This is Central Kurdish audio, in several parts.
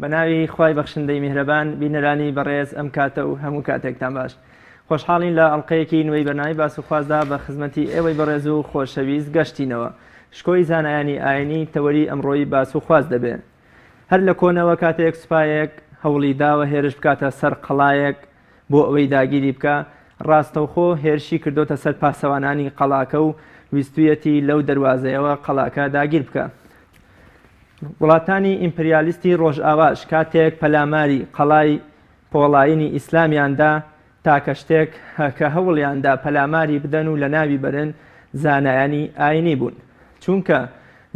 بەناوی خوای بەخشندەی میهرەبان بینەرانی بەڕێز ئەم کاتە و هەموو کاتێکتان باش. خۆشحاڵین لە ئەڵلقەیەکی نوێی بەناوی باس و خوازدا بە خزمەتی ئێوەی بەڕێز و خۆشەویست گەشتینەوە. شکۆی زانایانی ئاینی تەوەری ئەمڕۆی باس و خواز دەبێت. هەر لە کۆنەوە کاتێک سوپایەک هەوڵی داوە هێرش بکاتە سەر قەڵایەک بۆ ئەوەی داگیری بکە، ڕاستەوخۆ هێرشی کردوتە سەر پاسەوانانی قەڵاکە و ویستویەتی لەو دەواازەیەوە قەڵاکە داگیر بکە. وڵاتانی ئیمپریالیستی ڕۆژئاواش کاتێک پەلاماری قەڵای پۆڵایینی ئیسلامیاندا تاکە شتێک کە هەوڵیاندا پەلاماری بدەن و لە ناوی بەرن زانایانی ئاینی بوون، چونکە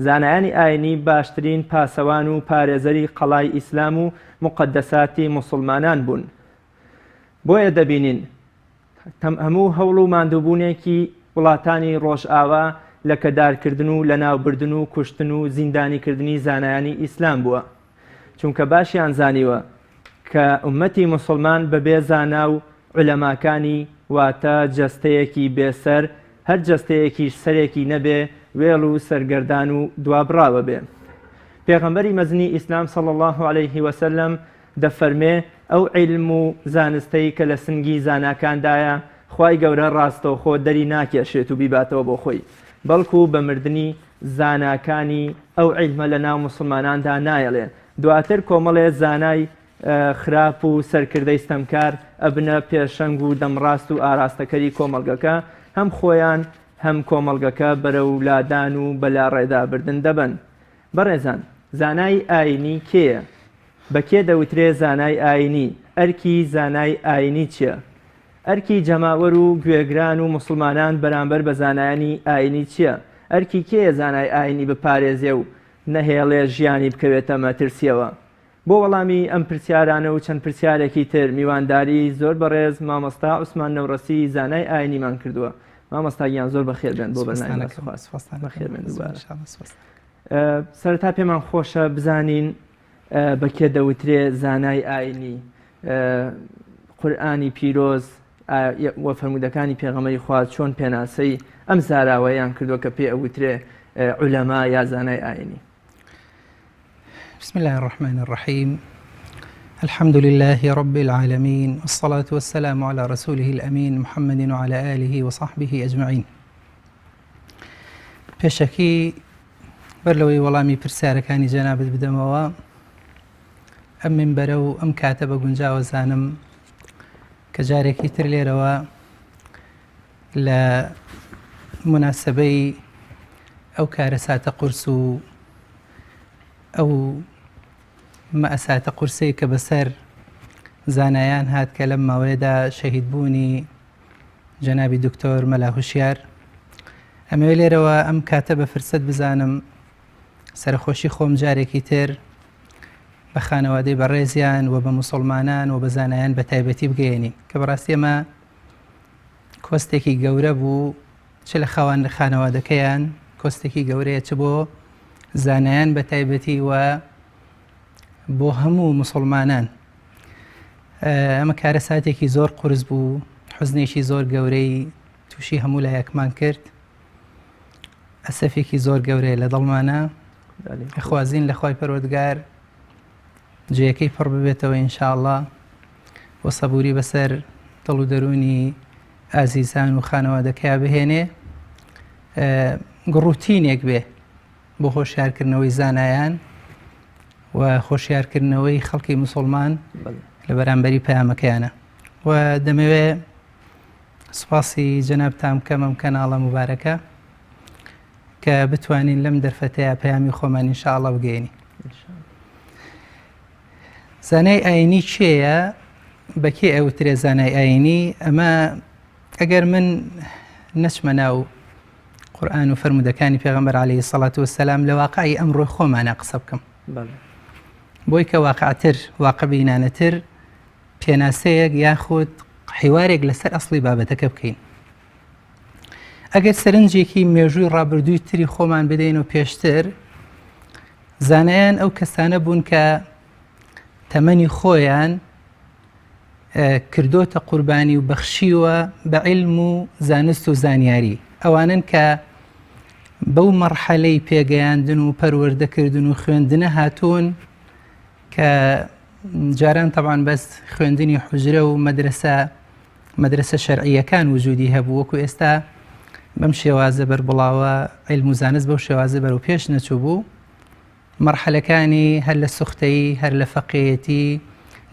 زانایانی ئاینی باشترین پاسەوان و پارێزەری قەڵای ئیسلام و مقدساتی مسلمانان بوون. بۆیە دەبینین هەموو هەوڵ و ماندووبوونێکی وڵاتانی ڕۆژئاوا لە کەدارکردن و لە ناوبردن و کوشتن و زیندانیکردنی زانایانی ئیسلام بووە، چونکە باشیان زانیوە کە ئومەتی مسلمان بەبێ زانا و عولەماکانی واتە جەستەیەکی بێسەر، هەر جەستەیەکیش سەرێکی نەبێ، وێڵ و سەرگەردان و دوابڕاوە بێ. پێغەمبەری مەزنی ئیسلام صلی الله عليه وسلم دەفەرمێ ئەو عیلم و زانستەی کە لە سنگی زاناکاندایە خوای گەورە ڕاستەوخۆ دەری ناکێشێت و بیباتەوە بۆ خۆی، بەڵکو بە مردنی زاناکانی ئەو عیلمە لە ناو مسلماناندا نایەڵێ. دواتر کۆمەڵێ زانای خراپ و سەرکردەی ستەمکار ئەبنە پێشەنگ و دەمڕاست و ئاراستەکەری کۆمەڵگەکە، هەم خۆیان هەم کۆمەڵگەکە بەرەو لادان و بەلا ڕێدابردن دەبن. بەڕێزان، زانای ئاینی کێیە؟ بەکێ دەوترێ زانای ئاینی؟ ئەرکی زانای ئاینی چییە؟ ئەرکی جەماوەر و گوێگران و مسلمانان بەرامبەر بە زانایانی ئاینی چییە؟ ئەرکی کێیە زانای ئاینی بپارێزێ و نەهێڵێ ژیانی بکەوێتە مەترسیەوە؟ بۆ وەڵامی ئەم پرسیارانە و چەند پرسیارێکی تر میوانداری زۆر بەڕێز مامۆستا عوسمان نەورەسی زانای ئاینیمان کردووە. مامۆستا گیان زۆر بەخێر بێن بۆ بەرنامەکە. سەرەتا پێمان خۆشە بزانین بەکێ دەوترێ زانای ئاینی. قورئانی پیرۆز وە فەرمودەکانی پێغەمبەری خوا چۆن پێناسەی ئەم زاراوەیان کردووە کە پێ ئەوترێ عولەما یا زانای ئاینی؟ بسم الله الرحمن الرحيم. الحمد لله رب العالمين، والصلاة والسلام على رسوله الأمين محمد وعلى آله وصحبه أجمعين. پێشەکی بەرلەوەی وەڵامی پرسیارەکانی جەنابەت بدەمەوە، ئەم منبەرە و ئەم کاتە بە گونجاوە زانم کە جارێکی تر لێرەوە لە مناسبەی ئەو کارە ساتە قورس و ئەو مەئەساتە قورسەی کە بەسەر زانایان هات کە لەم ماوەیەدا شەهیدبوونی جەنابی دکتۆر مەلا هوشیار، ئەمەوێ لێرەوە ئەم کاتە بە فرسەت بزانم سەرخۆشی خۆم جارێکی تر بە خانەوادەی بەڕێزیان و بە مسلمانان و بە زانایان بە تایبەتی بگەێنین کە بەڕاستی ئەمە کۆستێکی گەورە بوو، چ لە خانەوادەکەیان کۆستێکی گەورەیە، چ بۆ زانایان بە تایبەتی و بۆ هەموو مسلمانان. ئەمە کارە ساتێکی زۆر قورس بوو، حوزنێکی زۆر گەورەی تووشی هەموو لایەکمان کرد، ئەسەفێکی زۆر گەورەیە لە دڵمانە. خوازین لە خوای پەروەردگار جێیەکەی پڕ ببێتەوە ئینشاءڵڵا و سەبووری بەسەر دڵ و دەرونی ئازیزان و خانەوادەکەیان بهێنێ، ڕوتینێک بێ بۆ خۆشیارکردنەوەی زانایان و خۆشیارکردنەوەی خەڵکی موسڵمان لە بەرامبەری پەیامەکەیانە. و دەمەوێ سوپاسی جەنابتان بکەم ئەم کەناڵە مبارەکە کە بتوانین لەم دەرفەتەیە پەیامی خۆمان ئینشاءڵڵا بگەێنی. زانای ئاینی چێیە؟ بەکێ ئەوترێ زانای ئاینی؟ ئەمە ئەگەر من نەچمە ناو قورئان و فەرمودەکانی پێغەمبەر عەلەیهی سەڵات وەسەلام لە واقعی ئەمڕۆی خۆمانە قسە بکەم، بۆی کە واقعتر واقع بینانەتر پێناسەیەک یاخود حیوارێک لەسەر ئەسڵی بابەتەکە بکەین. ئەگەر سەرنجێکی مێژووی ڕابردووی تری خۆمان بدەین و پێشتر، زانایان ئەو کەسانە بوون کە تەمەنی خۆیان کردۆتە قوربانی و بەخشیوە بە عیلم و زانست و زانیاری. ئەوانن کە بەو مەرحەلەی پێگەیاندن و پەروەردەکردن و خوێندنە هاتوون کە جاران تەبان بەس خوێندنی حوجرە و مەدرسە شەرعیەکان وجودی هەبوو، وەکو ئێستا بەم شێوازە بەربڵاوە عیلم و زانست بەو شێوازە بەرەو پێش نەچوو بوو. مەرحەلەکانی هەر لە سوختەیی، هەر لە فەقێتی،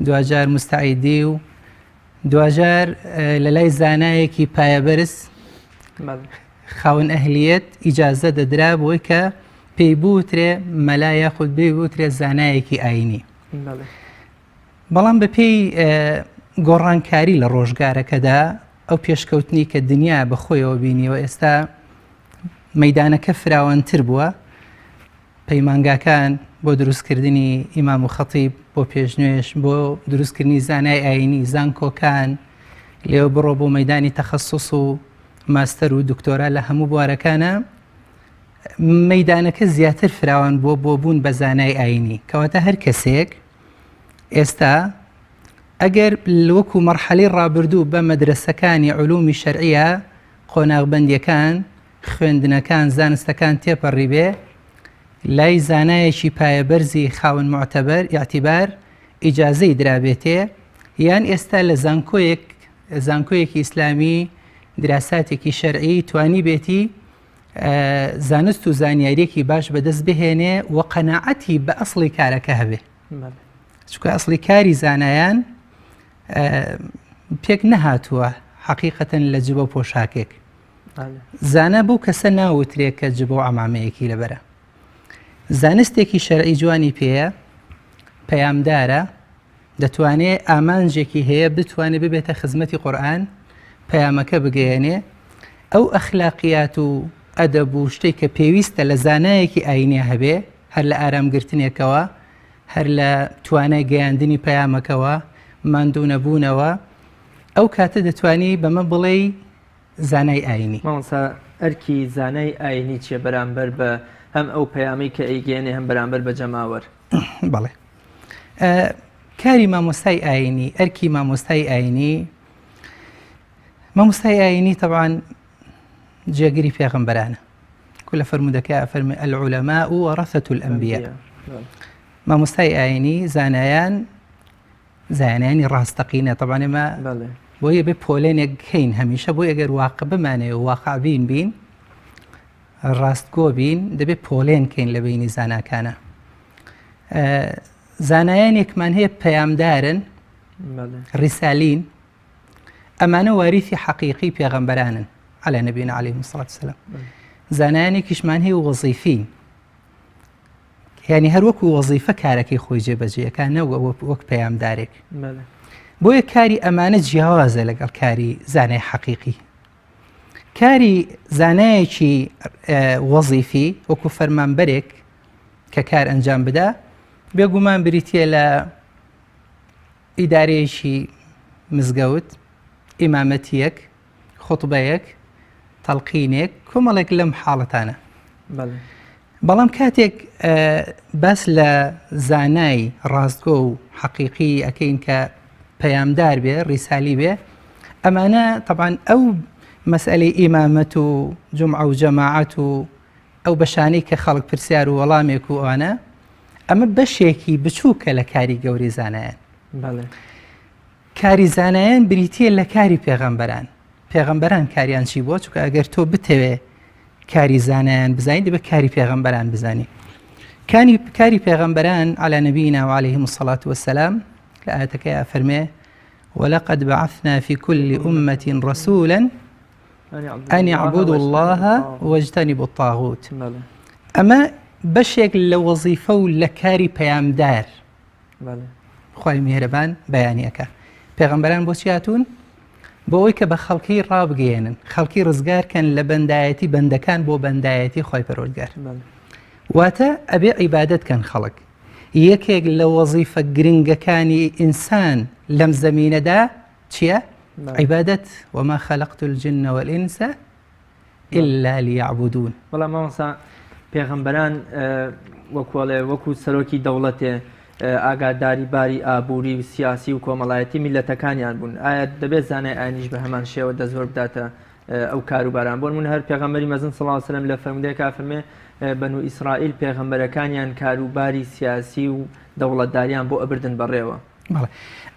دوجار مستعیدی و دوجار لە لای زانایەکی پایەبەرز خاوەن ئەهلیەت ئیجازە دەدرا بۆی کە پێی بوترێ مەلا یاخود پێی بوترێ زانایەکی ئاینی. بەڵام بە پێی گۆڕانکاری لە ڕۆژگارەکەدا ئەو پێشکەوتنی کە دنیا بەخۆیەوە بینیەوە ئێستا مەیدانەکە فراوانتر بووە، پەیمانگاکان بۆ دروستکردنی ئیمام و خەتیب، بۆ پێشنوێش، بۆ دروستکردنی زانای ئاینی، زانکۆکان، لێوە بڕۆ بۆ مەیدانی تەخەسوس و ماستەر و دکتۆرا لە هەموو بوارەکانە مەیدانەکە زیاتر فراوان بۆ بوون بە زانای ئاینی. کەواتە هەر کەسێک ئێستا ئەگەر وەکو مەرحەلەی ڕابردوو بە مەدرسەکانی علومی شەرعیە قۆناغبەندیەکان، خوێندنەکان، زانستەکان تێپەڕی بێ، لای زانایەکی پایەبەرزی خاوەن معتەبەر ئیعتیبار ئیجازەی درابێتێ، یان ئێستا لە زانکۆیەکی ئیسلامی دراساتێکی شەرعی توانی بێتی زانست و زانیاریەکی باش بەدەست بهێنێ و قەناعەتی بە ئەسڵی کارەکە هەبێ. چونکە ئەسڵی کاری زانایان پێک نەهاتووە حەقیقەتەن لە جبە و پۆشاکێک. زانە بوو کەسە ناوترێت کە جبە و ئەمامەیەکی لەبەرە. زانستێکی شەرعی جوانی پێیە، پەیامدارە، دەتوانێت ئامانجێکی هەیە بتوانێت ببێتە خزمەتی قورئان، پەیامەکە بگەیەنێ، ئەو ئەخلاقیات و ئەدەب و شتێک کە پێویستە لە زانایەکی ئاینی هەبێ، هەر لە ئارامگرتنێکەوە، هەر لە توانای گەیاندنی پەیامەکەوە، ماندوو نەبوونەوە، ئەو کاتە دەتوانی بەمە بڵێ زانای ئاینی. مامۆستا ئەرکی زانای ئاینی چیە بەرامبەر بە هەم ئەو پەیامی کە ئەیگەێنێ هەم بەرامبەر بە جەماوەر؟ بەڵێ، کاری مامۆستای ئاینی، ئەرکی مامۆستای ئاینی طبعاً جێگیری پێغەمبەرانە. کولە فەرمودەکە فەرمێ العولەماء وەرەثەة الأنبیاء. مامۆستای ئاینی زانایانی ڕاستەقینە. طبعاً ئێمە بۆیە بێ پۆلێنێک هەین هەمیشە، بۆ ئەگەر واقع بمانێ و واقع بین ڕاستگۆ بین، دەبێت پۆلێن کەین لە بینی زاناکانە. زانایانێکمان هەیە پەیامدارن، ڕیسالین، ئەمانە واریثی حەقیقی پێغەمبەرانن عەلە نەبینا عەلەیهیمو سڵات وسەلام. زانایانێکیشمان هەیە وەزیفین، یعنی هەر وەکو وەزیفە کارەکەی خۆی جێبەجێەکە، نەوە وەک پەیامدارێک. بۆیە کاری ئەمانە جیاوازە لەگەڵ کاری زانای حەقیقی. کاری زانایەکی وەزیفی وەکو فەرمانبەرێک کە کار ئەنجام بدە، بێگومان بریتیە لە ئیدارەیەکی مزگەوت، ئیمامەتیەک، خوتبەیەک، تەڵقینێک، کۆمەڵێک لەم حاڵەتانە. بەڵام کاتێک بەس لە زانای ڕاستگۆ و حەقیقی ئەکەین کە پەیامدار بێ، ڕیسالی بێ، ئەمانە طبعاً ئەو مەسئلەی ئیمامەت و جومعە و جەماعەت و ئەو بەشانەی کە خەڵک پرسیار و وەڵامێک و ئەوانە، ئەمە بەشێکی بچووکە لە کاری گەوری زانایان. کاری زانایان بریتیە لە کاری پێغەمبەران. پێغەمبەران کاریان چی بووە؟ چونکە ئەگەر تۆ بتەوێ کاری زانایان بزانی، دەبێت کاری پێغەمبەران بزانی. کاری پێغەمبەران عەلە نەبینا و عەلەیهیمو سەڵات وەسەلام لە ئاەتەکەیە فەرمێ وَلَقَدْ بَعَثْنَا فِي كُلِّ أُمَّةٍ رَسُولًا أَنِ اعْبُدُوا اللَّهَ وَاجْتَنِبُوا الطَّاغُوتَ. ئەمە بەشێک لە وەزیفە و لە کاری پەیامدار خوای میهرەبان بەیانیەکە. پێغەمبەران بۆچی هاتوون؟ بۆ ئەوەی کە بە خەڵکی ڕابگەێنن، خەڵکی ڕزگارکەن لە بەندایەتی بەندەکان بۆ بەندایەتی خوای پەروەردگار. واتە ئەبێ عیبادەتکەن خەڵک. یەکێک لە وەزیفە گرنگەکانی ئینسان لەم زەمینەدا چییە؟ عیبادەت. وما خەلەقت الجن والئینس إلا ليعبدون. بەڵام مامۆستا پێغەمبەران وەکو سەرۆکی دەوڵەتێ ئاگاداری باری ئابووری و سیاسی و کۆمەڵایەتی میلەتەکانیان بوون. ئایا دەبێت زانای ئاینیش بە هەمان شێوە دەست زۆر بداتە ئەو کاروباران؟ بۆ نمونە هەر پێغەمبەری مەزن صلی الله علیه و سلم لە فەرمودەیەکە فەرمێ بەنو ئیسرائیل پێغەمبەرەکانیان کاروباری سیاسی و دەوڵەتداریان بۆ ئەبردن بەڕێوە.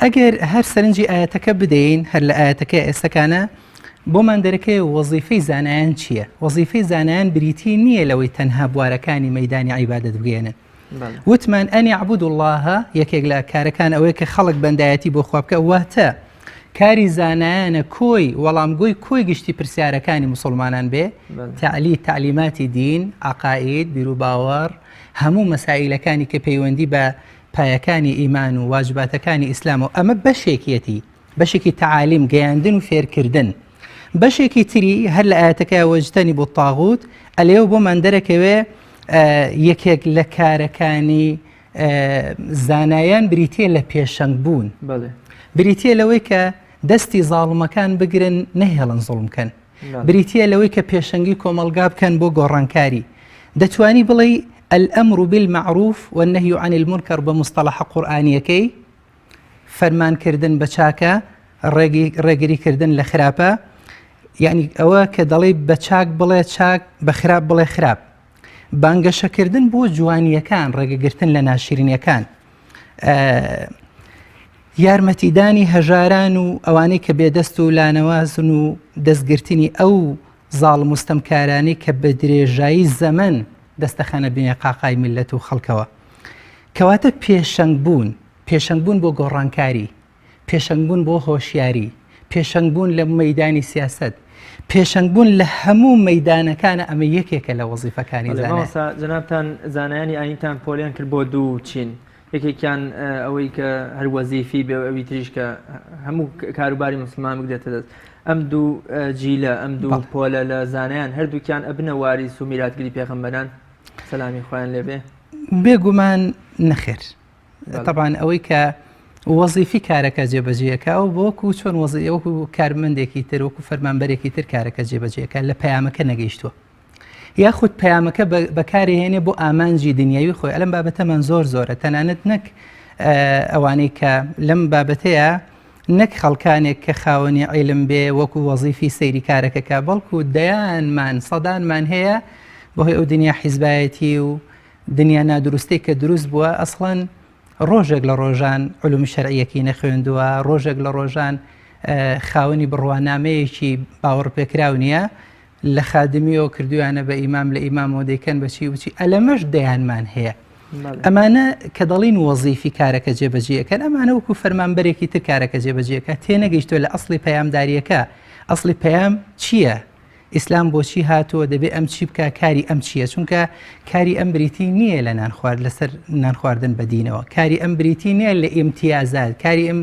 ئەگەر هەر سەرنجی ئاەتەکە بدەین هەر لە ئاەتەکە ئێستەکانە بۆمان دەرەکەی وەزیفەی زانایان چییە؟ وەزیفەی زانایان بریتی نییە لەوەی تەنها بوارەکانی مەیدانی عیبادەت بگەێنن. وتمان ئەنی عەبودو الله یەکێک لە کارەکان ئەوەیە کە خەڵک بەندایەتی بۆ خوا بکە، واتە کاری زانایانە کۆی وەڵامگۆی کۆی گشتی پرسیارەکانی موسڵمانان بێ، تعلیماتی دین، عەقاید، بیرروباوەڕ، هەموو مەسائیلەکانی کە پەیوەندی بە پایەکانی ئیمان و واجباتەکانی ئیسلام و ئەمە بەشێکی تعالیم گەیاندن و فێرکردن. بەشێکی تری هەر لە ئاەتەکە وەجتەنی بۆ تاغوت ئەلێو بۆمان دەرەکەوێ یەکێک لە کارەکانی زانایان بریتە لە پێشەنگ بوون، بریتە لەوەی کە دەستی زاڵمەکان بگرن نەهێڵن زوڵمکەن، بریتە لەوەی کە پێشەنگی کۆمەلگا بکەن بۆ گۆڕانکاری. دەتوانی بڵێ الأمر بالمعروف والنهي عن المنكر بمصطلح قورآنیەکەی فەرمانکردن بە چاکە، ڕێگریکردن لە خراپە، یعنی ئەوە کە دەڵێ بە چاک بڵێ چاک، بە خراپ بڵێ خراپ، بانگەشەکردن بۆ جوانیەکان، ڕێگەگرتن لە ناشرینیەکان، یارمەتیدانی هەژاران و ئەوانەی کە بێدەست و لانەوازن و دەستگرتنی ئەو زاڵ مستەمکارانی کە بە درێژایی زەمن دەستەخانە بنێ قاقای میلەت و خەڵکەوە. کەواتە پێشەنگ بوون بۆ گۆڕانکاری، پێشەنگ بوون بۆ هۆشیاری، پێشەنگ بوون لە مەیدانی سیاست، پێشەنگ بوون لە هەموو مەیدانەکانە. ئەمە یەکێکە لە وەزیفەکانی زانایان. جەنابتان زانایانی ئاینتان پۆلیان کرد بۆ دوو چین، یەکێکیان ئەوەی کە هەر وەزیفی بێ، ئەوی تریش کە هەموو کاروباری مسلمان بگرێتە دەست. ئەم دوو جیلە، ئەم دوو پۆلە لە زانایان هەردووکیان ئەبنە واریس و میراتگری پێغەمبەران سەلامی خۆیان لێبێ؟ بێگومان نەخێر. طبعاً ئەوەی کە وەزیفی کارەکە جێبەجێەکە و بۆکو چۆن وەکو کارمەندێکی تر وەکو فەرمانبەرێکی تر کارەکە جێبەجێەکە لە پەیامەکە نەگەیشتووە، یاخود پەیامەکە بەکارهێنێ بۆ ئامانجی دنیاوی خۆی. ئەلەم بابەتەمان زۆرە، تەنانەت نەک ئەوانەی کە لەم بابەتەیە نەک خەڵکانێک کە خاوەنی عیلم بێ وەکو وەزیفی سەیری کارەکەکە، بەڵکو دەیانمان سەدانمان هەیە بەهۆی ئەو دنیا حیزبایەتی و دنیا نادروستی کە دروست بووە. ئەسڵەن ڕۆژێک لە ڕۆژان علومی شەرعیەکی نەخوێندووە، ڕۆژێک لە ڕۆژان خاوەنی بڕوانامەیەکی باوەڕ پێکراو نییە، لە خادمیەوە کردویانە بە ئیمام، لە ئیمامەوە دەیکەن بەچی وچی، ئەلەمەش دەیانمان هەیە. ئەمانە کە دەڵین وەزیفی کارەکە جێبەجێەکەن، ئەمانە وەکو فەرمانبەرێکی تر کارەکە جێبەجێەکە تێنەگەیشتووە لە ئەسڵی پەیامداریەکە. ئەسڵی پەیام چییە؟ ئیسلام بۆچی هاتووە؟ دەبێ ئەم چی بکە؟ کاری ئەم چییە؟ چونکە کاری ئەم بریتی نییە لە لەسەر نان خواردن بەدینەوە، کاری ئەم بریتی نییە لە ئیمتیازات، کاری ئەم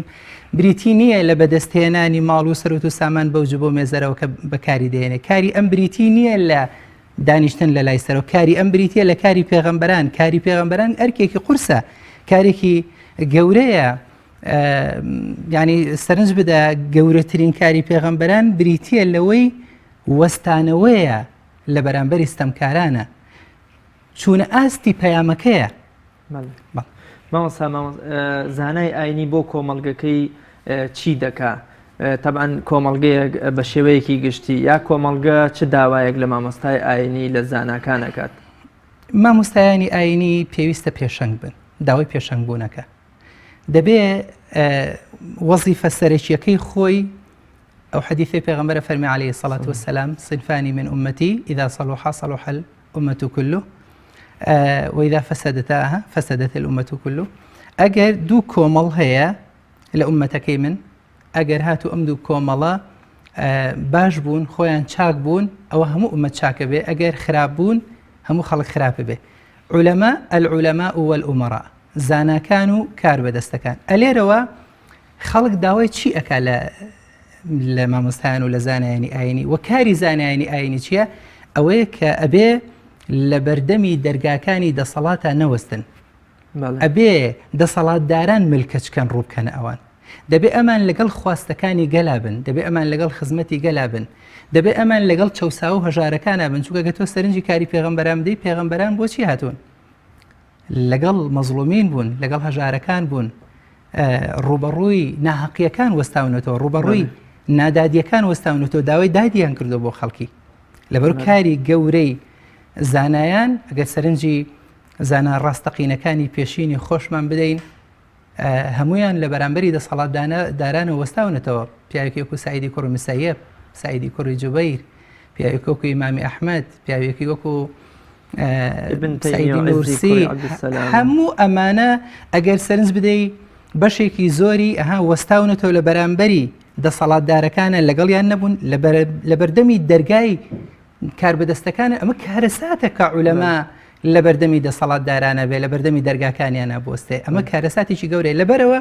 بریتی نییە لە بەدەستهێنانی ماڵ و سەرۆت و سامان بەوج بۆ مێزەرەوە کە بەکاری دێنێ، کاری ئەم بریتی نییە لە دانیشتن لە لای سەرەوە، کاری ئەم بریتە لە کاری پێغەمبەران. کاری پێغەمبەران ئەرکێکی قورسە، کارێکی گەورەیە. یعنی سەرنج بدە گەورەترین کاری پێغەمبەران بریتە لەوەی وەستانەوەیە لە بەرامبەری ستەمکارانە، چونە ئاستی پەیامەکەیە. زانای ئاینی بۆ کۆمەڵگەکەی چی دەکا؟ طبعاً کۆمەڵگەیەک بە شێوەیەکی گشتی، یا کۆمەڵگە چ داوایەک لە مامۆستای ئاینی لە زاناکان دەکات؟ مامۆستایانی ئاینی پێویستە پێشەنگ بن، داوای پێشەنگ بوونەکە. دەبێ وەزیفە سەرەکیەکەی خۆی أو حديث پیغمبر فرمي عليه الصلاة والسلام صنفان من أمتي إذا صلحا صلح الأمة كله وإذا فسدتها فسدت الأمة كله. أجر دو كومل هي لأمتك من أجر هاتو أم دو كوملا باش بون خويا شاك بون أو همو أمة شاك به، أجر خراب بون همو خلق خراب به. العلماء والأمراء زانا كانوا كار بدستكان أليروا خلق داوي شيء أكل لە مامۆستایان و لە زانایانی ئاینی و کاری زانایانی ئاینی چییە؟ ئەوەیە کە ئەبێ لە بەردەمی دەرگاکانی دەسەڵاتە نەوەستن، ئەبێ دەسەڵاتداران ملکەچکەن ڕووبکەن ئەوان، دەبێ ئەمان لەگەڵ خواستەکانی گەلا بن، دەبێ ئەمان لەگەڵ خزمەتی گەلا بن، دەبێ ئەمان لەگەڵ چەوسا و هەژارەکانە بن. چونکە گە تۆ سەرنجی کاری پێغەمبەران بدەی، پێغەمبەران بۆچی هاتوون؟ لەگەڵ مەزڵومین بوون، لەگەڵ هەژارەکان بوون، ڕوبەڕووی ناحەقیەکان وەستاونەتەوە، ڕوبەڕووی نادادیەکان وەستاونەتەوە، داوای دادیان کردو بۆ خەڵکی. لەبەر کاری گەورەی زانایان ئەگەر سەرنجی زانا ڕاستەقینەکانی پێشینی خۆشمان بدەین هەمویان لە بەرامبەری دەسەڵاتدارانە وەستاونەتەوە پیاوێکی وەکو سعیدی کوڕی مسەیب سعیدی کوڕی جوبەیر پیاوێکی وەکو ئیمامی ئەحمەد پیاوێکی وەکو سعیدی نورسی هەموو ئەمانە ئەگەر سەرنج بدەی بەشێکی زۆری وەستاونەتەوە لە بەرامبەری دەسەڵاتدارەکانە لەگەڵیان نەبوون لە بەردەمی دەرگای کاربەدەستەکانە ئەمە کارەساتە کە عولەما لە بەردەمی دەسەڵاتدارانە بێ لە بەردەمی دەرگاکانیان نابوەستێ ئەمە کارەساتێکی گەورەیە لەبەرەوە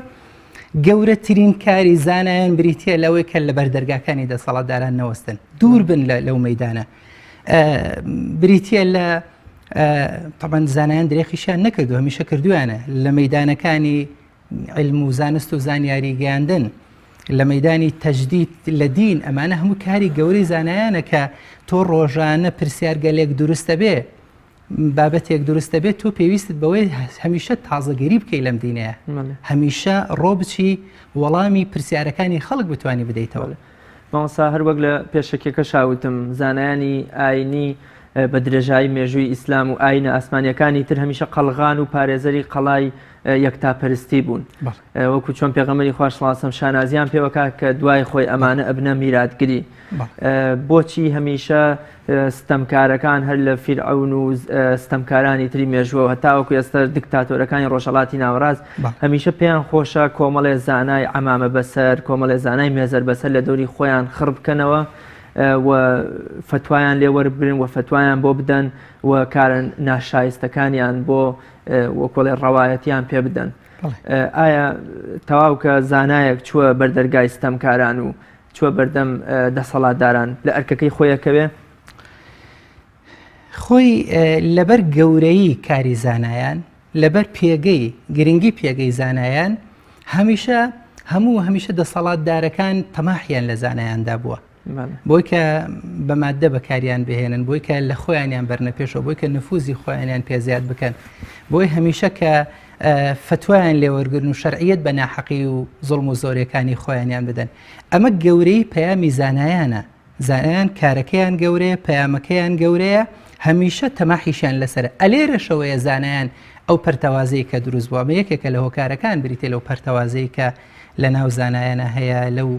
گەورەترین کاری زانایان بریتە لەوەی کە لە بەردەرگاکانی دەسەڵاتداران نەوەستن دوور بن لەو مەیدانە بریتە لە طبعا زانایان درێخیشیان نەکردو هەمیشە کردویانە لە مەیدانەکانی علم و زانست و زانیاری گەیاندن لە مەیدانی تەجدید لە دین ئەمانە هەموو کاری گەورەی زانایانە کە تۆ ڕۆژانە پرسیارگەلێک دروستە بێ بابەتێک دروستە بێت تۆ پێویستت بەوەی هەمیشە تازەگەری بکەی لەم دینەیە هەمیشە ڕۆ بچی وەڵامی پرسیارەکانی خەڵک بتوانی بدەیتەوە مامۆستا هەر وەک لە پێشەکێکە شاوتم زانایانی ئاینی بە درێژایی مێژووی ئیسلام و ئاینە ئاسمانیەکانی تر هەمیشە قەڵغان و پارێزەری قەڵای یەکتاپەرستی بوون وەکو چۆن پێغەمبەری خوا صلی الله علیه و سلم شانازیان پێوەکا کە دوای خۆی ئەمانە ئەبنە میراتگری بۆچی هەمیشە ستەمکارەکان هەر لە فیرعەون و ستەمکارانی تری مێژووە هەتا وەکو ئێستا دیکتاتۆرەکانی ڕۆژهەڵاتی ناوەڕاست هەمیشە پێیان خۆشە کۆمەڵێ زانای عەمامە بەسەر کۆمەڵێ زانای مێزەر بەسەر لە دەوری خۆیان خڕ بکەنەوە و فتوایان لێ وەربگرن و فتوایان بۆ بدەن و کارە ناشایستەکانیان بۆ وەکۆڵێ ڕەوایەتیان پێ بدەن ئایا تەواو کە زانایەک چووە بەردەرگای ستەمکاران و چووە بەردەم دەسەڵاتداران لە ئەرکەکەی خۆیەکەوێ خۆی لەبەر گەورەی کاری زانایان لەبەر پێگەی گرنگی پێگەی زانایان هەمیشە دەسەڵاتدارەکان تەماحیان لە زانایاندا بووە بۆی کە بە مادە بەکاریان بهێنن بۆی کە لە خۆیانیان بەرنە پێشەوە بۆی کە نفوزی خۆیانیان پێزیاد بکەن بۆی هەمیشە کە فتوایان لێوەرگرن و شەرعیەت بە ناحەقی و زوڵم و زۆریەکانی خۆیانیان بدەن ئەمە گەورەی پەیامی زانایانە زانایان کارەکەیان گەورەیە پەیامەکەیان گەورەیە هەمیشە تەماحیشیان لەسەر ئەلێرەشەوەیە زانایان ئەو پەرتەوازەی کە دروست بووە ئەمە یەکێکە لە هۆکارەکان بریتێ لەو پەرتەوازەی کە لە ناو زانایانە هەیە لەو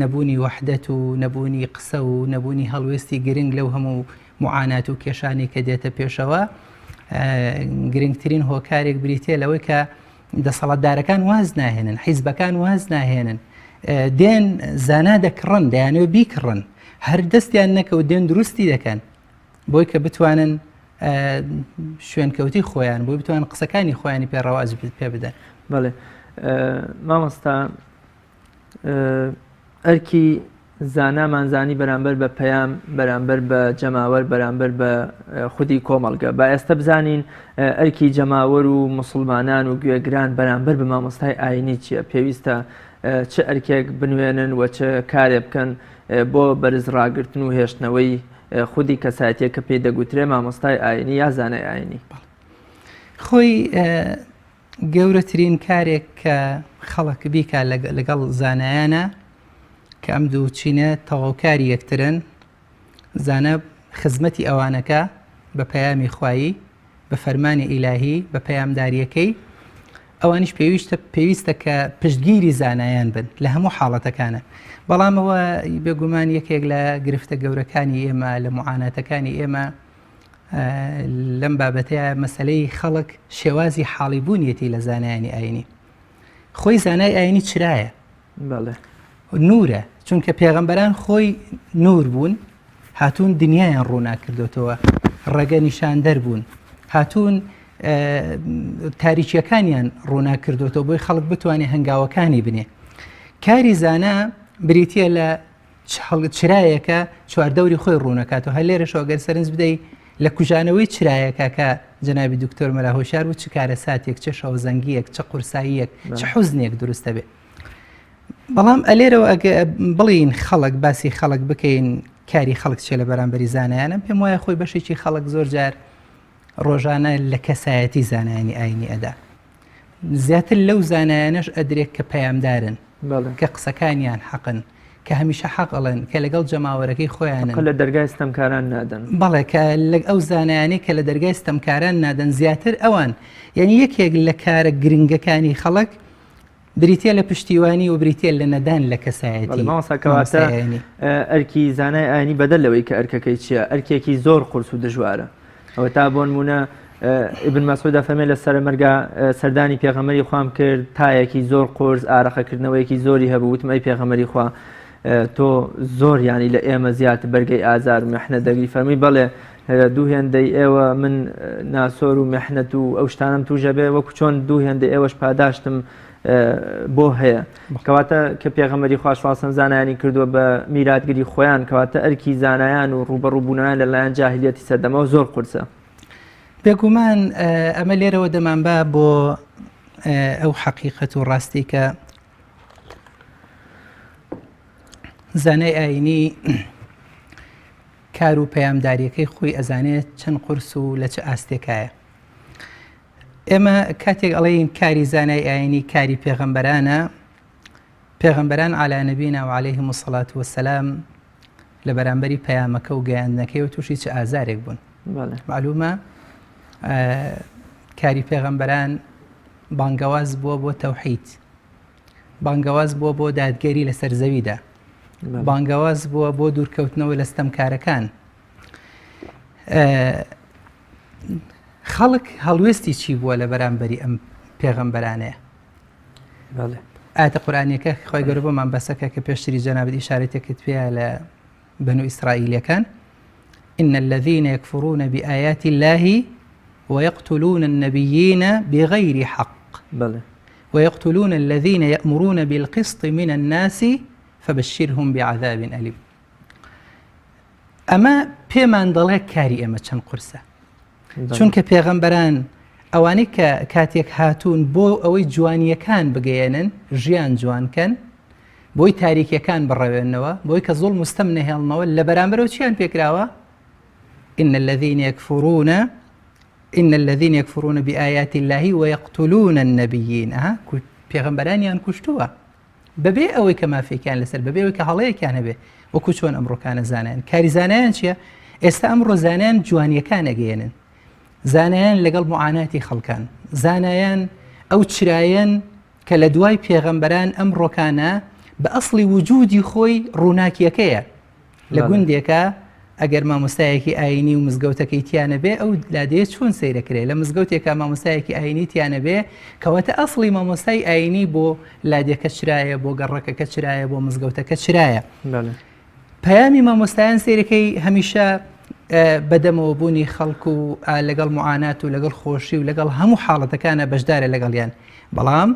نەبوونی وەحدەت و نەبوونی قسە و نەبوونی هەڵوێستی گرنگ لەو هەموو معانات و کێشانی کە دێتە پێشەوە گرنگترین هۆکارێک بریتێ لەوەی کە دەسەڵاتدارەکان واز ناهێنن حیزبەکان واز ناهێنن دێن زانا دەکڕن دەیانەوە بیکڕن هەر دەستیان نەکەوت دێن دروستی دەکەن بۆی کە بتوانن شوێنکەوتی خۆیان بۆی بتوانن قسەکانی خۆیانی پێڕەواز پێ بدەن بەڵێ مامۆستا ئەرکی زانامانزانی بەرامبەر بە پەیام بەرامبەر بە جەماوەر بەرامبەر بە خودی کۆمەڵگە با ئێستا بزانین ئەرکی جەماوەر و مسلمانان و گوێگران بەرامبەر بە مامۆستای ئاینی چییە پێویستە چه ئەرکێک بنوێنن و چه کارێ بکەن بۆ بەرز ڕاگرتن و هێشتنەوەی خودی کەسایەتیە کە پێی دەگوترێ مامۆستای ئاینی یا زانای ئاینی خۆی گەورەترین کارێک کە خەڵک بیکە لەگەڵ زانایانە کە ئەم دوو چینە تەواوکاری یەکترن زانە خزمەتی ئەوانەکە بە پەیامی خوایی بە فەرمانی ئیلاهی بە پەیامداریەکەی ئەوانیش پێویستە کە پشتگیری زانایان بن لە هەموو حاڵەتەکانە بەڵام ئەوە بێگومان یەکێک لە گرفتە گەورەکانی ئێمە لە معاناتەکانی ئێمە لەم بابەتەیە مەسەلەی خەڵک شێوازی حاڵیبوونیەتی لە زانایانی ئاینی خۆی زانای ئاینی چرایە نورە چونکە پێغەمبەران خۆی نور بوون هاتوون دنیایان ڕوونا کردوتەوە ڕێگە نیشاندەر بوون هاتوون تاریکیەکانیان ڕوونا کردوتەوە بۆی خەڵک بتوانێت هەنگاوەکانی بنێ کاری زانا بریتە لە چرایەکە چواردەوری خۆی ڕوونەکات و هەر لێرەشەوە گەر سەرنج بدەیت لە کوژانەوەی چرایەکە کە جەنابی دکتۆر مەلا هۆشیار بوو چ کارەساتێک چه شەوزەنگیەک چه قورساییەک چه حوزنێک دروستە بێ بەڵام ئەلێرەوە بڵین خەڵک باسی خەڵک بکەین کاری خەڵک چێ لە بەرامبەری زانایانم پێم وایە خۆی بەشێکی خەڵک زۆر جار ڕۆژانە لە کەسایەتی زانایانی ئاینی ئەدا زیاتر لەو زانایانەش ئەدرێت کە پەیامدارن کە قسەکانیان حەقن کە هەمیشە حەق ئەڵێن کە لەگەڵ جەماوەرەکەی خۆیانن لە دەرگای ستەمکاران نادەن. بەڵێ کە ئەو زانایانەی کە لە دەرگای ستەمکاران نادەن زیاتر ئەوان یعنی یەکێک لە کارە گرنگەکانی خەڵک بریتە لە پشتیوانی و بریتە لە نەدان لە کەسایەتی. ماساکەواتە ئەرکی زانای ئاینی بەدەلەوەی کە ئەرکەکەی چییە؟ ئەرکێکی زۆر قورس و دژوارە. ئەوە تا بۆ نمونە ئیبن مەسعود فەرمێ لە سەرمەرگا سەردانی پێغەمبەری خوام کرد تایەکی زۆر قورس ئارەقەکردنەوەیکی زۆری هەبوو وتم ئەی پێغەمبەری خوا تۆ زۆر ینی لە ئێمە زیاتر بەرگەی ئازار و مەحنەت دەگری فەرمی بەڵێ دوو هێندەی ئێوە من ناسۆر و مەحنەت و ئەو شتانم توژە بێ وەکو چۆن دوو هێندە ئێوەش پاداشتم بۆ هەیە کەواتە کە پێغەمبەری خوا سڵاسەم زانایانی کردووە بە میراتگری خۆیان کەواتە ئەرکی زانایان و ڕوبەڕووبوونیان لەلایەن جاهلیەتی سەردەمەوە زۆر قورسە. بێگومان ئەمە لێرەوە دەمانبا بۆ ئەو حەقیقەت و ڕاستی کە زانای ئاینی کار و پەیامداریەکەی خۆی ئەزانێت چەند قورس و لە چه ئاستێکایە. ئێمە کاتێک ئەڵێین کاری زانای ئاینی کاری پێغەمبەرانە پێغەمبەران عەلی نەبینا و عەلەیهیم السەڵات وەسەلام لە بەرامبەری پەیامەکە و گەیاندنەکەی و تووشی چه ئازارێک بوون. معلومە کاری پێغەمبەران بانگەواز بووە بۆ تەوحید، بانگەواز بووە بۆ دادگەری لەسەر زەویدا، بانگەواز بووە بۆ دوورکەوتنەوە لە ستەمکارەکان. خەڵک هەڵوێستی چی بووە لە بەرامبەری ئەم پێغەمبەرانەیە؟ ئاەتە قورئانیەکە خۆی گەورە بۆمان بەسەکە کە پێشتری جەنابەت ئیشارەتێکت پێیە لە بەنو ئیسرائیلەکان إن الذين يكفرون بآيات الله ويقتلون النبيين بغير حق ويقتلون الذين يأمرون بالقسط من الناس فبشرهم بعذاب أليم. ئەمە پێمان دەڵێ کاری ئێمە چەند قورسە، چونکە پێغەمبەران ئەوانەی کە کاتێک هاتوون بۆ ئەوەی جوانیەکان بگەێنن ژیان جوانکەن بۆی تاریکیەکان بڕەوێنەوە بۆی کە زوڵم و ستەم نەهێڵنەوە لە بەرامبەرەوە چیان پێکراوە؟ إن الذين يكفرون بآيات الله ويقتلون النبيين. پێغەمبەرانیان کوشتووە بەبێ ئەوەی کە مافێکیان لەسەر بەبێ ئەوەی کە هەڵەیەکیان هەبێ وەکو چۆن ئەمڕۆکانە زانایان. کاری زانایان چییە؟ ئێستا ئەمڕۆ زانایان جوانیەکان ئەگەێنن، زانایان لەگەڵ معاناتی خەڵکان، زانایان ئەو چرایەن کە لە دوای پێغەمبەران ئەم ڕۆکانە بە ئەسڵی وجودی خۆی ڕووناکیەکەیە. لە گوندێکە ئەگەر مامۆستایەکی ئاینی و مزگەوتەکەی تیانە بێ ئەو لادەیە چۆن سەیرەکرێت لە مزگەوتێکە مامۆستایەکی ئاینی تیانە بێ کەواتە ئەسڵی مامۆستای ئاینی بۆ لادێکە چرایە بۆ گەڕەکەکە چرایە بۆ مزگەوتەکە چرایە. پەیامی مامۆستایان سەیرەکەی هەمیشە بەدەمەوە بوونی خەڵک و لەگەڵ معانات و لەگەڵ خۆشی و لەگەڵ هەموو حاڵەتەکانە بەشدارە لەگەڵیان. بەڵام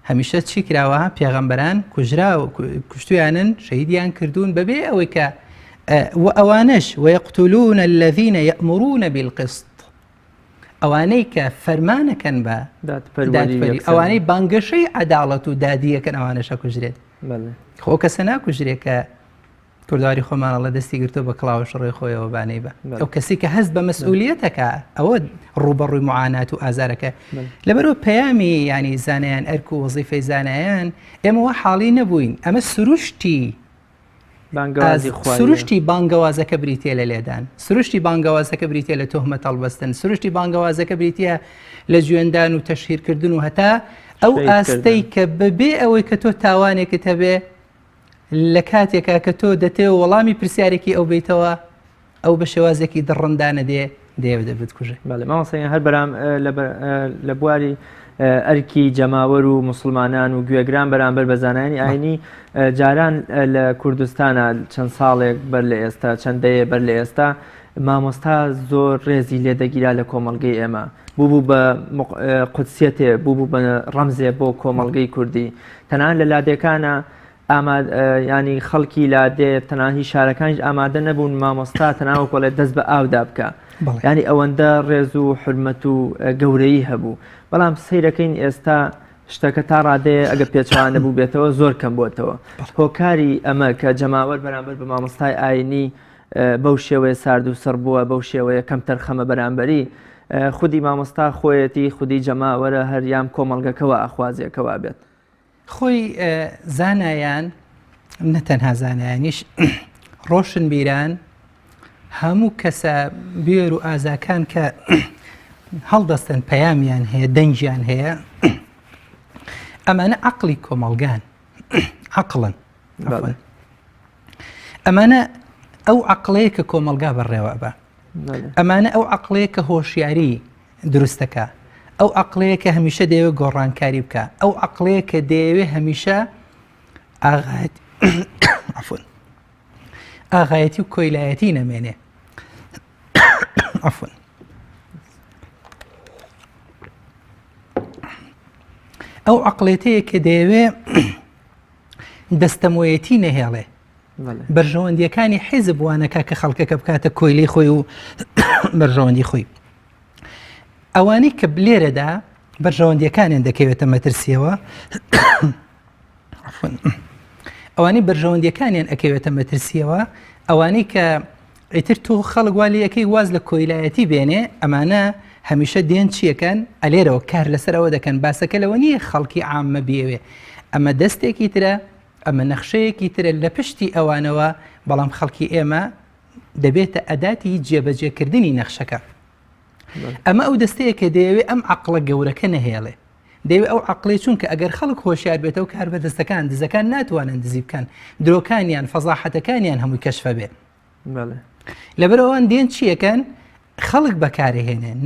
هەمیشە چی کراوە؟ پێغەمبەران کوژرا و کوشتویانن شەهیدیان کردوون بەبێ ئەوەی کە وأوانش ويقتلون الذين يأمرون بالقسط. ئەوانەی کە فەرمانەکەن بە دادپەروەری ئەوانەی بانگەشەی عەداڵەت و دادیەکەن ئەوانەشە کوژرێت. خۆ کەسە ناکوژرێت کە کوردواری خۆمانەڵە دەستی گرتو بە کڵاوە شڕی خۆیەوە بانەی بە ئەو کەسی کە هەست بە مەسئولیەتەکە ئەوە ڕوبەڕووی معانات و ئازارەکە. لەبەرەوە پەیامی ینی زانایان ئەرک و وەزیفەی زانایان ئێمەوە حاڵی نەبووین. ئەمە سروشتی بانگەوازەکە بریتە لە لێدان، سروشتی بانگەوازەکە بریتە لە تۆهمەت هەڵبەستن، سروشتی بانگەوازەکە بریتە لە جوێندان و تەشهیرکردن و هەتا ئەو ئاستەی کە بەبێ ئەوەی کە تۆ تاوانێکت هەبێ لە کاتێکا کە تۆ دەتێ وەڵامی پرسیارێکی ئەو بیتەوە ئەو بە شێوازێکی دڕندانە دێوە دەبێت کوژێ. مامۆستای هەر بەرام لە بواری ئەرکی جەماوەر و مسلمانان و گوێگران بەرامبەر بە زانایانی ئاینی جاران لە کوردستانە چەند ساڵێک بەر لە ئێستا چەندەیە بەر لە ئێستا مامۆستا زۆر ڕێزی لێدەگیرا لە کۆمەڵگەی ئێمە بوو بە قودسیەتێ بوو بە ڕەمزێ بۆ کۆمەڵگەی کوردی. تەنانەت لە لادێکانە ینی خەڵکی لادێ تەنانهی شارەکانیش ئامادە نەبوون مامۆستا تەناوە کۆڵێ دەست بە ئاودا بکە، ینی ئەوەندە ڕێز و حرمەت و گەورەی هەبوو. بەڵام سەیرەکەین ئێستا شتەکە تا ڕادەیە ئەگە پێچوان نەبوو بێتەوە زۆر کەم بۆتەوە. هۆکاری ئەمە کە جەماوەر بەرامبەر بە مامۆستای ئاینی بەو شێوەیە سارد و سەر بووە بەو شێوەیە کەم تەرخەمە بەرامبەری خودی مامۆستا خۆیەتی خودی جەماوەرە هەریام کۆمەڵگەکەوە ئەخوازیەکەوا بێت. خۆی زانایان نەتەنها زانایانیش ڕۆشن بیران هەموو کەسە بێر و ئازاکان کە هەڵدەستن پەیامیان هەیە دەنگیان هەیە ئەمانە عەقڵی کۆمەڵگان عەقڵن ئەمانە ئەو عەقڵەیە کە کۆمەڵگا بەڕێوە بە ئەمانە ئەو عەقڵەیە کە هۆشیاری دروستەکە ئەو عەقڵەیە کە هەمیشە دەیەوێت گۆڕانکاری بکە ئەو عەقڵەیە کە دەیەوێت هەمیشە ئاغایەتی و کۆیلایەتی نەمێنێ ئەو عەقڵێتەیە کە دەیەوێت دەستەمۆیەتی نەهێڵێ بەرژەوەندیەکانی حیزب وانەکە کە خەڵکەکە بکاتە کۆیلەی خۆی و بەرژەوەندی خۆی ئەوانەی کە لێرەدا بەرژەوەندیەکانیان دەکەوێتە مەترسیەوە ئەوانەی بەرژەوەندیەکانیان ئەکەوێتە مەترسیەوە ئەوانەی کە ئیتر تۆ خەڵک والی یەکەی واز لە کۆیلایەتی بێنێ ئەمانە هەمیشە دێن چیەکەن ئەلێرەوە کار لەسەر ئەوە دەکەن باسەکە لەوە نییە خەڵکی عامە بێوێ ئەمە دەستێکی ترە ئەمە نەخشەیەکی ترە لە پشتی ئەوانەوە بەڵام خەڵکی ئێمە دەبێتە ئەداتی جێبەجێکردنی نەخشەکە ئەمە ئەو دەستەیە کە دەیەوێت ئەم عەقڵە گەورەکە نەهێڵێ دەیەوێت ئەو عەقڵی چونکە ئەگەر خەڵک هۆشیار بێتەوە کار بەدەستەکان دزەکان ناتوانن دزی بکەن درۆکانیان فەزاحەتەکانیان هەمووی کەشفە بێ لەبەرەوەن دێن چیەکەن خەڵک بەکارهێنێن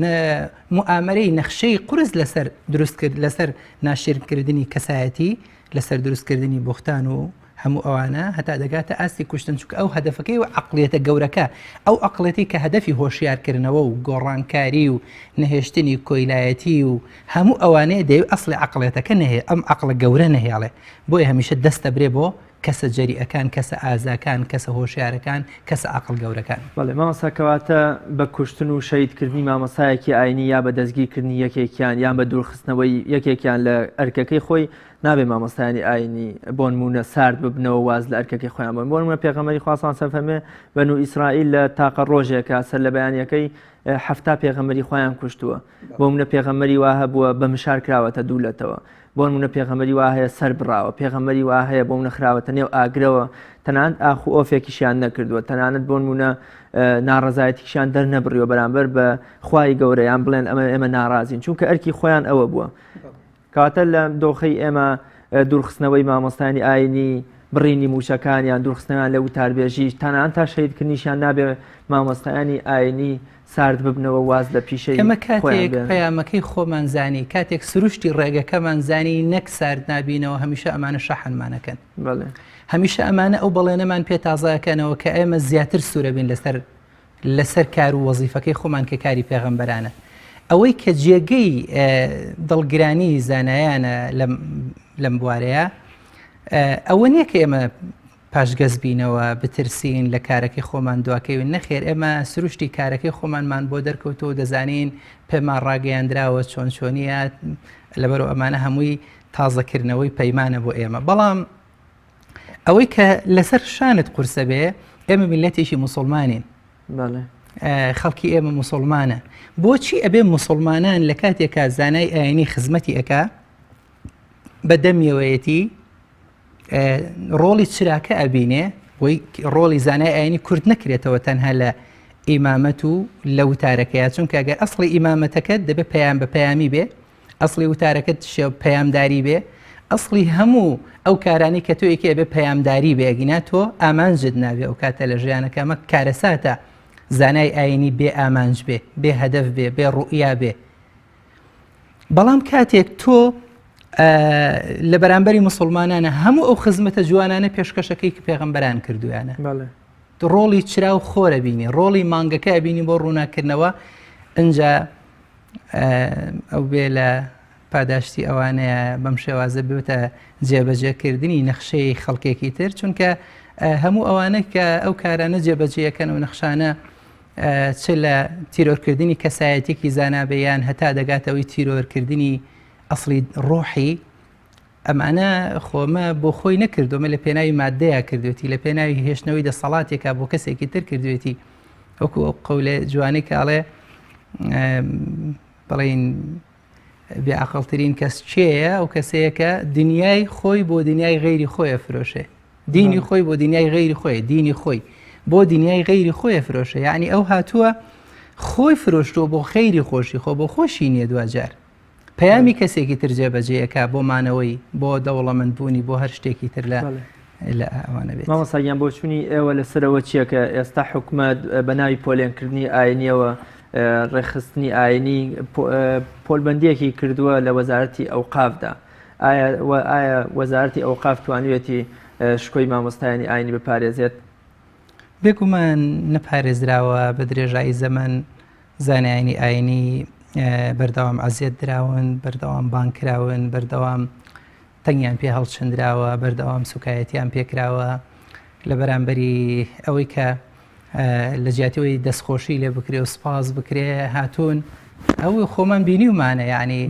موئامەرەی نەخشەی قورس لەسەر دروستکرد لەسەر ناشرکردنی کەسایەتی لەسەر دروستکردنی بوختان و هەموو ئەوانە هەتا دەگاتە ئاستی کوشتن چونکە ئەو هەدەفەکەی و عەقڵیەتە گەورەکە ئەو عەقڵەتی کە هەدەفی هۆشیارکردنەوە و گۆڕانکاری و نەهێشتنی کۆیلایەتی و هەموو ئەوانەیە دەیەوێت ئەسڵی عەقڵێتەکە نەهێ ئەم عەقڵە گەورە نەهێڵێ بۆیە هەمیشە دەستە برێ بۆ کەسە جەریئەکان کەسە ئازاکان کەسە هۆشیارەکان کەسە عەقڵ گەورەکان بەڵێ مامۆستا کەواتە بە کوشتن و شەیدکردنی مامۆسایەکی ئاینی یا بە دەستگیرکردنی یەکێکیان یان بە دوورخستنەوەی یەکێکیان لە ئەرکەکەی خۆی نابێ مامۆستایانی ئاینی بۆ نمونە سارد ببنەوە واز لە ئەرکەکەی خۆیان بۆ نمونە پێغەمبەری خوا سەڵڵەهو عەلەیهی وسەلەم بەنو ئیسرائیل لە تاقە ڕۆژێکە سەر لە بەیانیەکەی حەفتا پێغەمبەری خۆیان کوشتووە بۆ نمونە پێغەمبەری وا هەبووە بە مشار کراوەتە دوولەتەوە بۆ نمونە پێغەمبەری وا هەیە سەر بڕاوە پێغەمبەری وا هەیە بۆ نمونە خراوەتە نێو ئاگرەوە تەنانەت ئاخ و ئۆفێکیشیان نەکردووە تەنانەت بۆ نمونە ناڕەزایەتیشیان دەرنەبڕیوە بەرامبەر بە خوای گەورەیان بڵێن ئێمە ناڕازین چونکە ئەرکی خۆیان ئەوە بووە کاتە لە دۆخەی ئێمە دوورخستنەوەی مامۆستایانی ئاینی بڕینی موشەکانیان دوورخستنەوەیان لە وتاربێژی تەنانەت تا شەیدکردنیشیان نابێ مامۆستایانی ئاینی سارد ببنەوە واز لە پیشەی ئەمە کاتێک پەیامەکەی خۆمان زانی کاتێک سروشتی ڕێگەکەمان زانی نەک سارد نابینەوە هەمیشە ئەمانە شەحنمانەکەن هەمیشە ئەمانە ئەو بەڵێنەمان پێ تازایەکەنەوە کە ئێمە زیاتر سوورە بین لەسەر کار و وەزیفەکەی خۆمان کە کاری پێغەمبەرانە ئەوەی کە جێگەی دڵگرانی زانایانە لەم بوارەیە ئەوە نییە کە ئێمە پاشگەز بینەوە بترسین لە کارەکەی خۆمان دواکەوین نەخێر ئێمە سروشتی کارەکەی خۆمانمان بۆ دەرکەوتەوە دەزانین پێمان ڕاگەیاندراوە چۆن چۆنیە لەبەرەوە ئەمانە هەمووی تازەکردنەوەی پەیمانە بۆ ئێمە بەڵام ئەوەی کە لەسەر شانت قورسە بێ ئێمە میلەتێکی موسڵمانین خەڵکی ئێمە موسڵمانە بۆچی ئەبێ موسڵمانان لە کاتێکا زانای ئاینی خزمەتی ئەکا بە دەمیەوەیەتی ڕۆڵی چراکە ئەبینێ بۆی ڕۆڵی زانای ئاینی کورد نەکرێتەوە تەنها لە ئیمامەت و لە وتارەکەیە چونکە ئەگەر ئەسڵی ئیمامەتەکەت دەبێت پەیام بە پەیامی بێ ئەسڵی وتارەکەت پەیامداری بێ ئەسڵی هەموو ئەو کارانی کە تۆ یەکێ بێ پەیامداری بێ ئەگینا تۆ ئامانجت نابێ ئەو کاتە لە ژیانەکە ئەمە کارەساتە زانای ئاینی بێ ئامانج بێ بێ هەدەف بێ بێ ڕوئیا بێ بەڵام کاتێک تۆ لە بەرامبەری موسڵمانانە هەموو ئەو خزمەتە جوانانە پێشکەشەکەی کە پێغەمبەران کردویانە ڕۆڵی چرا و خۆرە بینی ڕۆڵی مانگەکە بینی بۆ ڕووناکردنەوە ئەنجا ئەو بێ لە پاداشتی ئەوانەیە بەم شێوازە بێتە جێبەجێکردنی نەخشەی خەڵکێکی تر چونکە هەموو ئەوانە کە ئەو کارانە جێبەجێەکەن و نەخشانە چ لە تیرۆرکردنی کەسایەتێکی زانابەیان هەتا دەگاتەوەی تیرۆرکردنی ئەسڵی ڕۆحی ئەمانە خۆمە بۆ خۆی نەکردومە لە پێناوی مادەیە کردوێتی لە پێناوی هێشتنەوەی دەسەڵاتێکە بۆ کەسێکی تر کردوێتی وەکو ئەو قەولێ جوانی کاڵێ بڵین بێعەقڵترین کەس چێیە ئەو کەسەیە کە دنیای خۆی بۆ دنیای غەیری خۆی ئەفرۆشێ دینی خۆی بۆ دنیای غەیری خۆی دینی خۆی بۆ دنیای غەیری خۆی فرۆشە یعنی ئەو هاتووە خۆی فرۆشتۆ بۆ خەیری خۆشی خۆ بۆ خۆشی نییە دوجار پەیامی کەسێکی تر جێبەجێیەکە بۆ مانەوەی بۆ دەوڵەمەندبوونی بۆ هەر شتێکی تر لە ئەوانە بێت مامۆستاگیان بۆ چوونی ئێوە لەسەرەوە چییە کە ئێستا حکوومەت بە ناوی پۆلێنکردنی ئاینیەوە ڕێخستنی ئاینی پۆلبەندیەکی کردووە لە وەزارەتی ئەوقافدا ئایا وەزارەتی ئەوقاف توانوێتی شکۆی مامۆستایانی ئاینی بپارێزێت بێگومان نەپارێزراوە بە درێژایی زەمن زانایانی ئاینی بەردەوام ئازیەت دراون بەردەوام بانکراون بەردەوام تەنگیان پێ هەڵچندراوە بەردەوام سوکایەتیان پێکراوە لە بەرامبەری ئەوەی کە لە جیاتیەوەی دەستخۆشی لێ بکرێ و سپاس بکرێ هاتوون ئەوەی خۆمان بینیومانە یعنی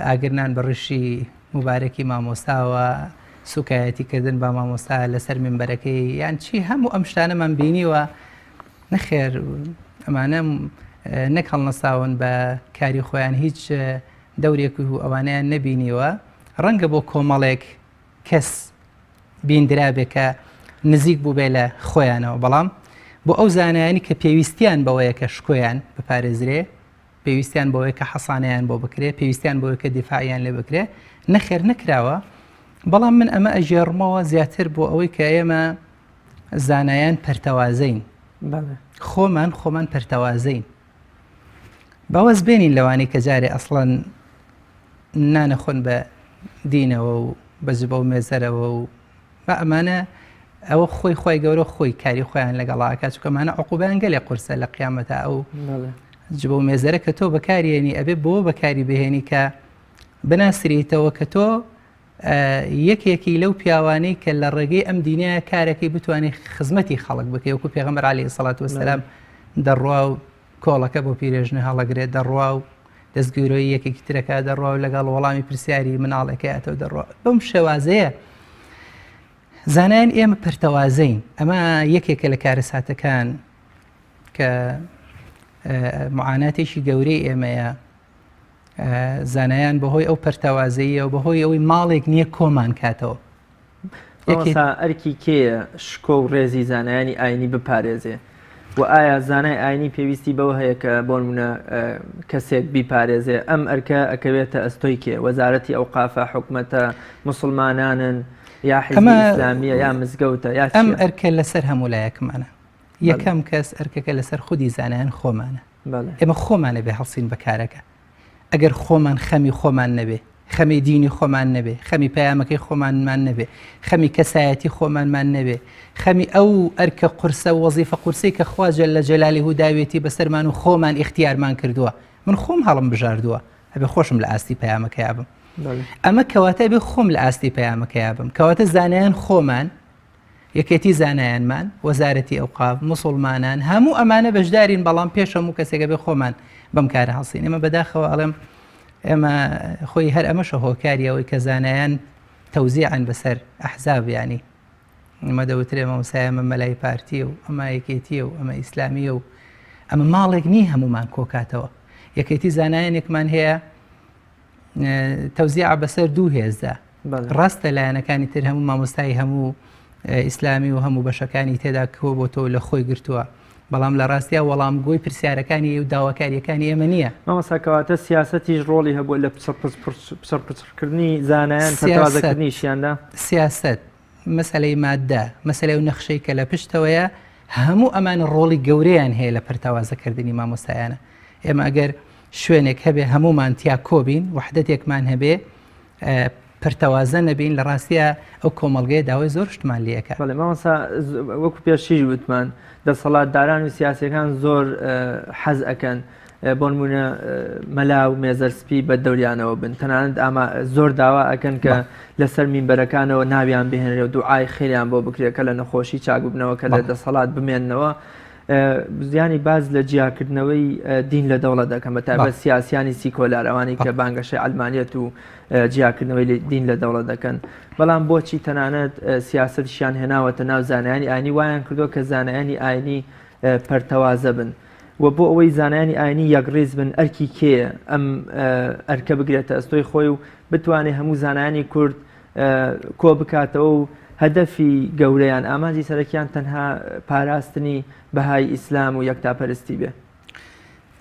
ئاگرنان بە ڕشی مبارەکی مامۆستاوە سوکایەتیکردن بە مامۆستا لەسەر منبەرەکەی یان چی هەموو ئەم شتانەمان بینیوە نەخێر ئەمانە نەک هەڵنەساون بە کاری خۆیان هیچ دەورێک و ئەوانیان نەبینیوە ڕەنگە بۆ کۆمەڵێک کەس بیندرابێ کە نزیک بوو بێ لە خۆیانەوە بەڵام بۆ ئەو زانایانی کە پێویستیان بەوەیە کە شکۆیان بپارێزرێ پێویستیان بەوەی کە حەسانیان بۆ بکرێ پێویستیان بەوەی کە دیفاعیان لێ بکرێ نەخێر نەکراوە بەڵام من ئەمە ئەژێڕمەوە زیاتر بۆ ئەوەی کە ئێمە زانایان پەرتەوازەین خۆمان پەرتەوازەین باوەز بێنین لەوانی کە جارێ ئەسڵەن نانەخۆن بە دینەوە و بەجبە و مێزەرەوە و بە ئەمانە ئەوە خۆی گەورە خۆی کاری خۆیان لەگەڵاکە چکەمانە عقوبیان گەلێ قورسە لە قیامەتە ئەو جبە و مێزەرە کە تۆ بەکارێنی ئەبێ بۆ بەکاری بهێنی کە بناسریتەوە کە تۆ یەکێکی لەو پیاوانەی کە لە ڕێگەی ئەم دینیە کارەکەی بتوانێت خزمەتی خەڵک بکەی وەکو پێغەمبەر عەلەیهی سەڵات وەسەلام دەڕوا و کۆڵەکە بۆ پیرێژنە هەڵەگرێت دەڕوا و دەستگیرۆی یەکێکی ترەکە دەڕوا و لەگەڵ وەڵامی پرسیاری مناڵەکەیەوە دەڕوا بەم شێوازەیە زانایان ئێمە پەرتەوازەین ئەمە یەکێکە لە کارەساتەکان کە معاناتێکی گەورەی ئێمەیە زانایان بەهۆی ئەو پەرتەوازەیە و بەهۆی ئەوەی ماڵێک نییە کۆمان کاتەوە ئەرکی کێیە شکۆ و ڕێزی زانایانی ئاینی بپارێزێ و ئایا زانای ئاینی پێویستی بەوە هەیە کە بۆ نمونە کەسێک بیپارێزێ ئەم ئەرکە ئەکەوێتە ئەستۆی کێ وەزارەتی ئەوقافە حکومەتە موسڵمانانن یا حیزبی ئیسلامیە یا مزگەوتە یا ئەم ئەرکە لەسەر هەموو لایەکمانە یەکەم کەس ئەرکەکە لەسەر خودی زانایان خۆمانە ئێمە خۆمانە بێ هەڵسین بەکارەکە ئەگەر خۆمان خەمی خۆمان نەبێ خەمی دینی خۆمان نەبێ خەمی پەیامەکەی خۆمانمان نەبێ خەمی کەسایەتی خۆمانمان نەبێ خەمی ئەو ئەرکە قورسە وەزیفە قورسەی کە خوا جەلە جەلالیه داوێتی بەسەرمان و خۆمان ئیختیارمان کردووە من خۆم هەڵم بژاردووە ئەبێ خۆشم لە ئاستی پەیامەکەی بم ئەمە کەواتە بێ خۆم لە ئاستی پەیامەکەی بم کەواتە زانایان خۆمان یەکێتی زانایانمان وەزارەتی ئەوقاف موسڵمانان هەموو ئەمانە بەشدارین بەڵام پێش هەموو کەسێکە بێ خۆمان بەم کارە هەڵسین ئێمە بەداخەوە ئەڵێم ئێمە خۆی هەر ئەمەشە هۆکاریەوەی کە زانایان تەوزیعن بەسەر ئەحزاب ینی ئەمە دەوترێ مەمەسایە ئەمە مەلای پارتیە و ئەمە یەکێتیە و ئەمە ئیسلامیە و ئەمە ماڵێک نی هەمومان کۆکاتەوە یەکێتی زانایانێکمان هەیە تەوزیع بەسەر دوو هێزدا ڕاستە لایەنەکانی تر هەموو مامۆستای هەموو ئیسلامی و هەموو بەشەکانی تێدا کۆ بۆ تۆ لە خۆی گرتووە بەڵام لە ڕاستیە وەڵام گۆی پرسیارەکانی و داواکاریەکانی ئێمە نییە مامۆستاکەواتە سیاسەتیش ڕۆڵی هەبوو لە پسەرکردنی زانایان پەرتەوازەکردنیشیاندا سیاست مەسەلەی مادە مەسەلەی و نەخشەی کە لە پشتەوەیە هەموو ئەمان ڕۆڵی گەورەیان هەیە لە پەرتەوازەکردنی مامۆستایانە ئێمە ئەگەر شوێنێک هەبێ هەمومان تیا کۆبین وحدەتێکمان هەبێ پەرتەوازە نەبین لە ڕاستیە ئەو کۆمەڵگەی داوای زۆر شتمان لێەکە مامۆستا وەکو پێشیش وتمان دەسەڵاتداران و سیاسەکان زۆر حەز ئەکەن بۆ نمونە مەلا و مێزەرسپی بە دەوریانەوە بن تەنانەت ئەمە زۆر داوا ئەکەن کە لەسەر مینبەرەکانەوە ناویان بهێنرێ و دوعای خێریان بۆ بکرێت کە لە نەخۆشی چاک ببنەوە کە لە دەسەڵات بمێننەوە زیانی باز لە جیاکردنەوەی دین لە دەوڵەت دەکەن بەتایبەت سیاسیانی سیکۆلار ئەوانی کە بانگەشەی ئەلمانیەت و جیاکردنەوەی دین لە دەوڵەت دەکەن بەڵام بۆچی تەنانەت سیاسەتیشیان هێناوەتە ناو زانایانی ئاینی وایان کردو کە زانایانی ئاینی پەرتەوازە بن و بۆ ئەوەی زانایانی ئاینی یەکڕێز بن ئەرکی کێیە ئەم ئەرکە بگرێتە ئەستۆی خۆی و بتوانێت هەموو زانایانی کورد کۆ بکاتەوە و هەدەفی گەورەیان ئاماجی سەرەکیان تەنها پاراستنی بەهای ئیسلام و یەکتاپەرستی بێ؟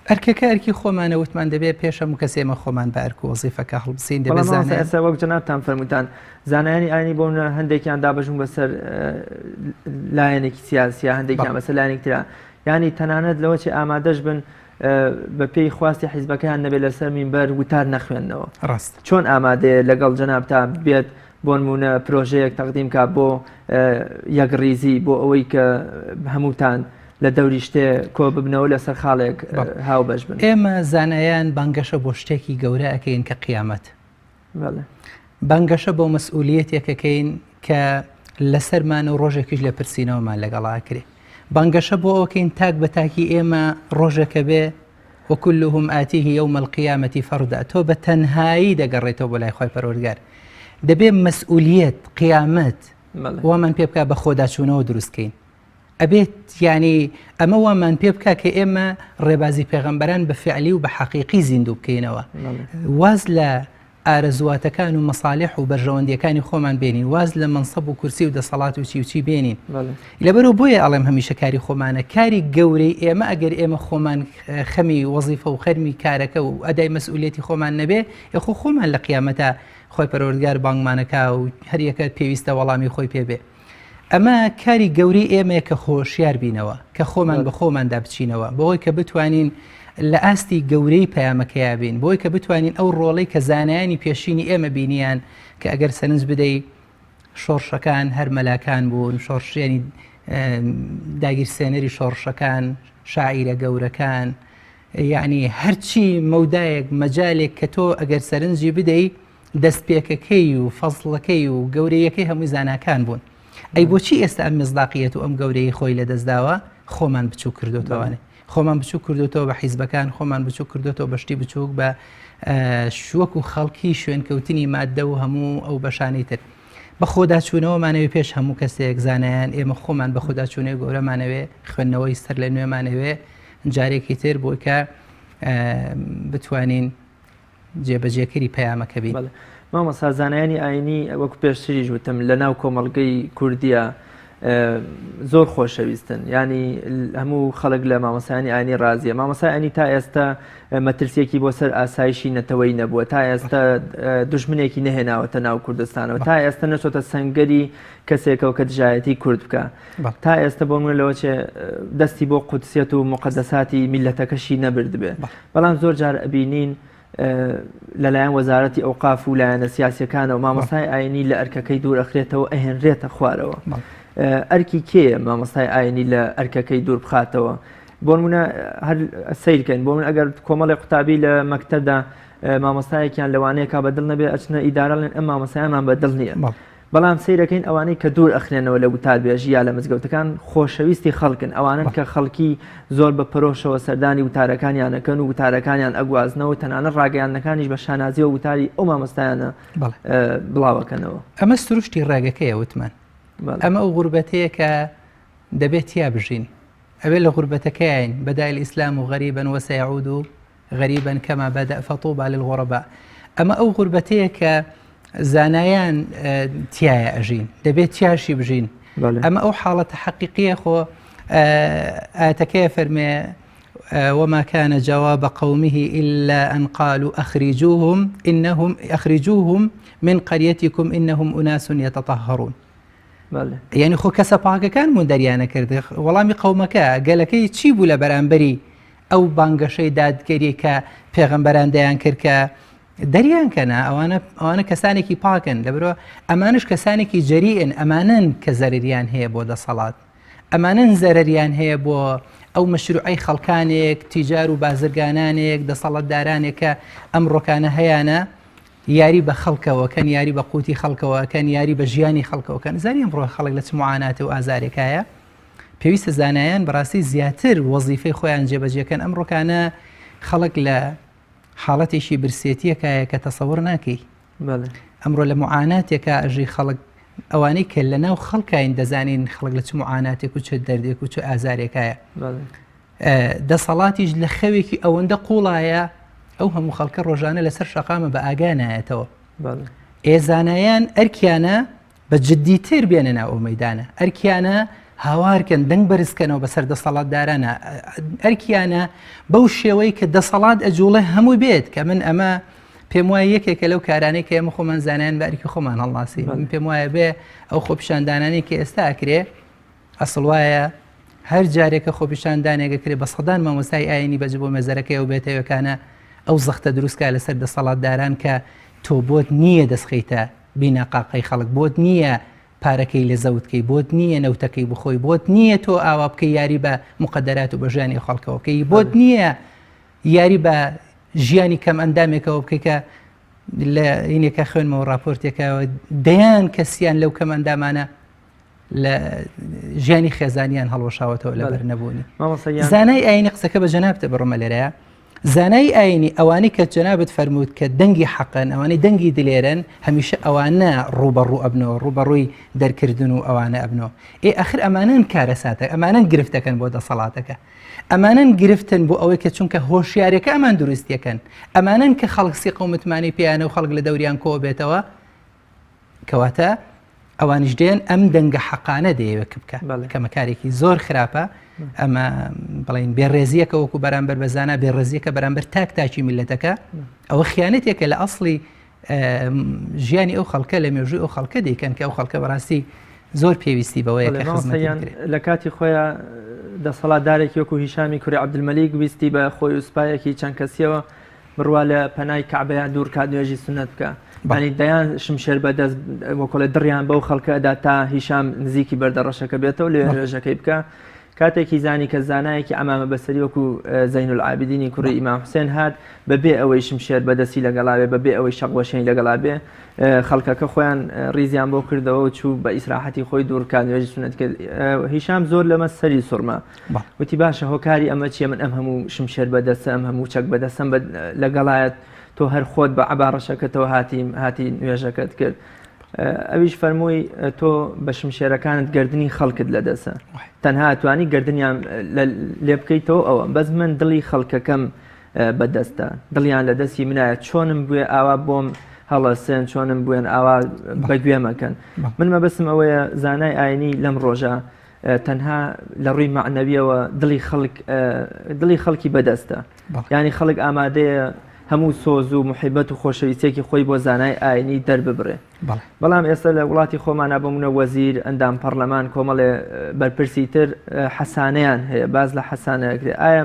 ئەرکەکە ئەرکی خۆمانە وتمان دەبێت پێشەم و کەسێمە خۆمان بە ئەرک و وەزیفەکە هەڵبسین دەبێت وەک جەنابتان فەرمووتان زانایانی ئاینی بۆ هەندێکیان دابەژون بەسەر لایەنێکی سیاسیە هەندێکیان بەسەر لایەنێک ترا ینی تەنانەت لەوە چێ ئامادەش بن بە پێی خواستی حیزبەکەیان نەبێت لەسەر مینبەر وتار نەخوێندنەوە ڕاست چۆن ئامادەیە لەگەڵ جەنابتا بێت بۆ نمونە پرۆژەیەک تەقدیم کا بۆ یەکڕیزی بۆ ئەوەی کە هەمووتان لە دەوری شتێ کۆ ببنەوە لەسەر خاڵێک هاو بەش بن؟ ئێمە زانایان بانگەشە بۆ شتێکی گەورە ئەەکەین کە قیامەت بانگەشە بۆ مەسئولیەتێکەکەین کە لەسەرمان و ڕۆژێکیش لە پرسیینەوەمان لەگەڵا کرێ بانگەشە بۆ ئەوکەین تاک بە تاکی ئێمە ڕۆژەکە بێ وكلهم آتيه يوم القيامة فردا تۆ بە تەنهایی دەگەڕێتەوە بۆ لای خۆی پەروەردگار دەبێ مەسئولیەت قیامەت وامان پێ بکە بە خۆداچوونەوە دروستکەین ئەبێت ینی ئەمە وامان پێ بکە کە ئێمە ڕێبازی پێغەمبەران بە فعلی و بە حەقیقی زیندوو بکەینەوە واز لە ئارەزواتەکان و مەساڵح و بەرژەوەندیەکانی خۆمان بێنین واز لە منسەب و کورسی و دەسەڵات و چی بێنین لەبەرەوە بۆیە ئەڵێم هەمیشە کاری خۆمانە کاری گەورەی ئێمە ئەگەر ئێمە خۆمان خەمی وەزیفە و خەرمی کارەکە و ئەدای مەسئولیەتی خۆمان نەبێ یخۆ خۆمان لە قیامەتە خۆی پەروەردگار بانگمانەکە و هەر یەکە پێویستە وەڵامی خۆی پێبێ ئەمە کاری گەوری ئێمە کە خۆشیار بینەوە کە خۆمان بە خۆماندا بچینەوە بۆی کە بتوانین لە ئاستی گەورەی پەیامەکەیا بین بۆی کە بتوانین ئەو ڕۆڵەی کە زانایانی پێشینی ئێمە بینیان کە ئەگەر سەرنج بدەیت شۆڕشەکان هەر مەلاکان بوون شۆڕشیانی داگیرسێنەری شۆڕشەکان شاعیرە گەورەکان یعنی هەرچی مەودایەک مەجالێک کە تۆ ئەگەر سەرنجی بدەیت دەستپێکەکەی و فەزڵەکەی و گەورەیەکەی هەمووی زاناکان بوون ئەی بۆچی ئێستا ئەم مزداقیەت و ئەم گەورەی خۆی لەدەستداوە خۆمان بچوو کردوتەوەوانێ خۆمان بچوو کردوتەوە بە حیزبەکان خۆمان بچوو کردوتەوە بەشتی بچووک بە شووەک و خەڵکی شوێنکەوتنی مادە و هەموو ئەو بەشانەی تر بە خۆداچوونەوەمانەوێ پێش هەموو کەسێک زانایان ئێمە خۆمان بە خۆداچوونەی گەورەمانەوێ خوێندنەوەی سەر لە نوێمانەوێ جارێکی تر بۆی کە بتوانین جێبەجێکەری پەیامەکە بین. مامۆستا زانایانی ئاینی وەکو پێشتریش وتم لە ناو کۆمەڵگەی کوردیە زۆر خۆشەویستن ینی هەموو خەڵک لە مامۆسایانی ئاینی ڕازیە مامۆسای ئاینی تا ئێستا مەترسیەکی بۆ سەر ئاسایشی نەتەوەی نەبووە تا ئێستا دوژمنێکی نەهێناوەتە ناو کوردستانەوە تا ئێستا نەچۆتە سەنگەری کەسێکەوە کە دژایەتی کورد بکە تا ئێستا بۆ من لەوە چێ دەستی بۆ قودسیەت و مقدساتی میلەتەکەشی نەبرد بێ بەڵام زۆر جار ئەبینین لەلایەن وەزارەتی ئەوقاف و لایەنە سیاسیەکانەوە مامۆستای ئاینی لە ئەرکەکەی دوور ئەخرێتەوە ئەهێنرێتە خوارەوە ئەرکی کێیە مامۆستای ئاینی لە ئەرکەکەی دوور بخاتەوە بۆ نمونە هەر سیرکەین بۆ من ئەگەر کۆمەڵی قوتابی لە مەکتەبدا مامۆستایەکیان لەوانەیە کا بەدڵ نەبێ ئەچنە ئیدارەڵێن ئەم مامۆستایانمان بەدڵ نییە بەڵام سیرەکەین ئەوانەی کە دوور ئەخرێنەوە لە وتاربێژی یا لە مزگەوتەکان خۆشەویستی خەڵکن ئەوانن کە خەڵکی زۆر بە پرۆشەوە سەردانی وتارەکانیانەکەن و وتارەکانیان ئەگوازنەوە تەنانەت ڕاگەیانەکانیش بە شانازی و وتاری ئەو مامۆستایانە بڵاوەکەنەوە ئەمە سروشتی ڕاگەکەیە وتمان ئەمە ئەو غوربەتەیە کە دەبێت یا بژین ئەوێ لە غوربەتەکەیان بەدای الئیسلام و غەریبەن وەسەیعود و غەریبەن کەما بەدە فەطوبا للغورەبا ئەمە ئەو غوربەتەیە کە زانایان تایە ئەژین دەبێت تیاشی بژین ئەمە ئەو حاڵەتە حەقیقیە خۆ ئاتەکەیە فەرمێ وما كان جواب قومه إلا أن قالوا أخرجوهم من قريتكم إنهم أناس يتطهرون يعني خۆ کەسە پاکەکانمون دەریانە کرد وەڵامی قەومەکە گەلەکەی چی بوو لە بەرامبەری ئەو بانگەشەی دادگەری کە پێغەمبەران دەیان کرد کە دەریان کەنا ئەوانە کەسانێکی پاکن لەبرەوە ئەمانش کەسانێکی جەریئن ئەمانن کە زەرریان هەیە بۆ دەسەڵات ئەمانن زەرریان هەیە بۆ ئەو مەشروعی خەڵکانێک تیجار و بازرگانانێک دەسەڵەتدارانێک کە ئەم ڕۆکانە هەیەە یاری بە خەڵکەوە کەن یاری بە قوتی خەڵکەوە کەن یاری بە ژیانی خەڵکەوەکەن زانیم ڕۆ خەڵک لە چ معاناتە و ئازارێکایە پێویستە زانایان بەڕاستی زیاتر وەزیفەی خۆیان جێبەجێکەن ئەم ڕۆکانە خەڵک لە حاڵەتێکی برسێتیەکایە کە تەسەوڕ ناکەی ئەمڕۆ لە معاناتێکە ئەژی خەڵک ئەوانەی کە لە ناو خەڵکین دەزانین خەڵک لە چ معاناتێک و چ دەردێک و چ ئازارێکایە دەسەڵاتیش لە خەوێکی ئەوەندە قوڵایە ئەو هەموو خەڵکە ڕۆژانە لەسەر شەقامە بە ئاگا نایەتەوە ئێزانایان ئەرکیانە بە جددیتر بێنە ناو ئەو مەیدانە ئەرکیانە هاوارکەن دەنگ بەرزکەنەوە بەسەر دەسەڵاتدارانە ئەرکیانە بەو شێوەی کە دەسەڵات ئەجوڵێ هەموو بێت کە من ئەمە پێم وایە یەکێکە لەو کارانەی کە ئێمە خۆمان زانیان بەرکی خۆمان هەڵناسی من پێم وایە بێ ئەو خۆپیشاندانانی کە ئێستا ئەکرێ ئەسڵ وایە هەر جارێکە خۆپیشاندانێکە کرێ بە سەدان مامۆستای ئاینی بەج بۆ مێزەرەکەی و بێتەوەکانە ئەو زەختە دروستکە لەسەر دەسەڵاتداران کە تۆ بۆت نییە دەستخەیتە بینەقاقەی خەڵک بۆت نییە پارەکەی لە زەوتکەی بۆت نییە نەوتەکەی بخۆی بۆت نییە تۆ ئاوا بکەی یاری بە مقدرات و بە ژیانی خەڵکەوەکەی بۆت نییە یاری بە ژیانی کەم ئەندامێکەوە بکەی کە لە اینێکە خوێنمەوە راپۆرتێکەوە دەیان کەسیان لەو کەم ئەندامانە لە ژیانی خێزانیان هەڵوەشاوەتەوە لە بەرنەبوونی زانای ئاینی قسەکە بە جەنابتە بڕۆمە لێرەیە زانای ئاینی ئەوانەی کە جەنابەت فەرمووت کە دەنگی حەقن ئەوانەی دەنگی دلێرن هەمیشە ئەوانە ڕوبەڕوو ئەبنەوە ڕوبەڕووی دەرکردن و ئەوانە ئەبنەوە ئاخر ئەمانەن کارەساتە ئەمانەن گرفتەکەن بۆ دەسەڵاتەکە ئەمانەن گرفتن بۆ ئەوەی کە چونکە هۆشیارەکە ئەمان دروستیەکەن ئەمانەن کە خەڵکسی قەومەتمانی پێیانە و خەڵک لە دەوریان کۆ بێتەوە کەواتە ئەوانیش دێن ئەم دەنگە حەقانە دەیەوێت بکە کەمەکارێکی زۆر خراپە ئەمە بڵین بێڕێزیەکە وەکو بەرامبەر بەزانە بێڕێزیەکە بەرامبەر تاکی میلەتەکە ئەوە خیانەتێکە لە ئەسڵی ژیانی ئەو خەڵکە لە مێژووی ئەو خەڵکە دەیکەن کە ئەو خەڵکە بەڕاستی زۆر پێویستی بەوەیە لە کاتی خۆیان دەسەڵاتدارێکی وەکو هیشامی کوڕی عەبدولمەلیک ویستی بە خۆی وسپایەکی چەند کەسیەوە بڕوا لە پەنای کەعبەیان دوور کات نوێژی سونەت بکە ینی دەیان شمشێر بەدەست وەکۆڵە دڕیان بەو خەڵکەدا تا هیشام نزیکی بەردەڕەشەکە بێتەوە لێ نوێژەکەی بکە کاتێکی زانی کە زانایەکی ئەمامە بەسەری وەکو زەین العابدینی کوڕی ئیمام حوسێن هات بەبێ ئەوەی شمشێر بەدەستی لەگەڵاوێ بەبێ ئەوەی شەقوەشەی لەگەڵا بێ خەڵکەکە خۆیان ڕیزیان بۆ کردەوە و چوو بە ئیسراحەتی خۆی دوورکات نوێژی سونەت کرد هیشام زۆر لەمە سەری سوڕما وتی باشە هۆکاری ئەمە چیە من ئەم هەموو شمشێر بەدەستە ئەم هەموو چەک بەدەستم لەگەڵایەت تۆ هەر خۆت بە عەبارەشەکەتەوە هاتی نوێژەکەت کرد ئەویش فەرمووی تۆ بە شمشێرەکانت گردنی خەڵکت لەدەسە تەنها توانی گردنیان لێ بکەیتەوە ئەوە بەس من دڵی خەڵکەکەم بەدەستە دڵیان لە دەستی منایە چۆنم بوێ ئاوا بۆم هەڵەسێن چۆنم بوێن ئاوا بەگوێمەکەن من مەبەستم ئەوەیە زانای ئاینی لەم ڕۆژە تەنها لە ڕووی معنەویەوە دڵی خەڵکی بەدەستە ینی خەڵک ئامادەیە هەموو سۆز و محیبەت و خۆشەویستێکی خۆی بۆ زانای ئاینی دەرببڕێ بەڵام ئێستا لە وڵاتی خۆمانە بمونە وەزیر ئەندام پەرلەمان کۆمەڵێ بەرپرسی تر حەسانەیان هەیە باز لە حەسانەیەکرێ ئایا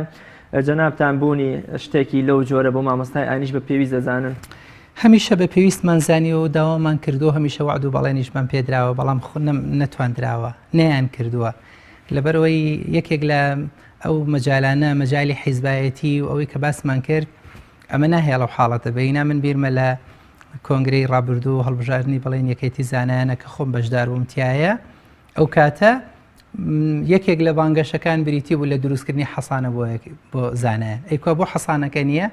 جەنابتان بوونی شتێکی لەو جۆرە بۆ مامۆستای ئاینیش بە پێویست دەزانن هەمیشە بە پێویستمان زانی و داوامان کردو هەمیشە وعد و بەڵێنیشمان پێدراوە بەڵام نەتواندراوە نەیان کردووە لەبەرەوەی یەکێک لە ئەو مەجالانە مەجای حیزبایەتی و ئەوەی کە باسمان کرد ئەمە ناهێڵە و حاڵەتە بەینا من بیرمە لە کۆنگرەی ڕابردوو هەڵبژاردننی بڵێن یەکێتی زانایانە کە خۆم بەشدار بوومتیایە ئەو کاتە یەکێک لە بانگەشەکان بریتی بوو لە دروستکردنی حەسانە بۆ زانایان ئەیکوا بۆ حەسانەکە نییە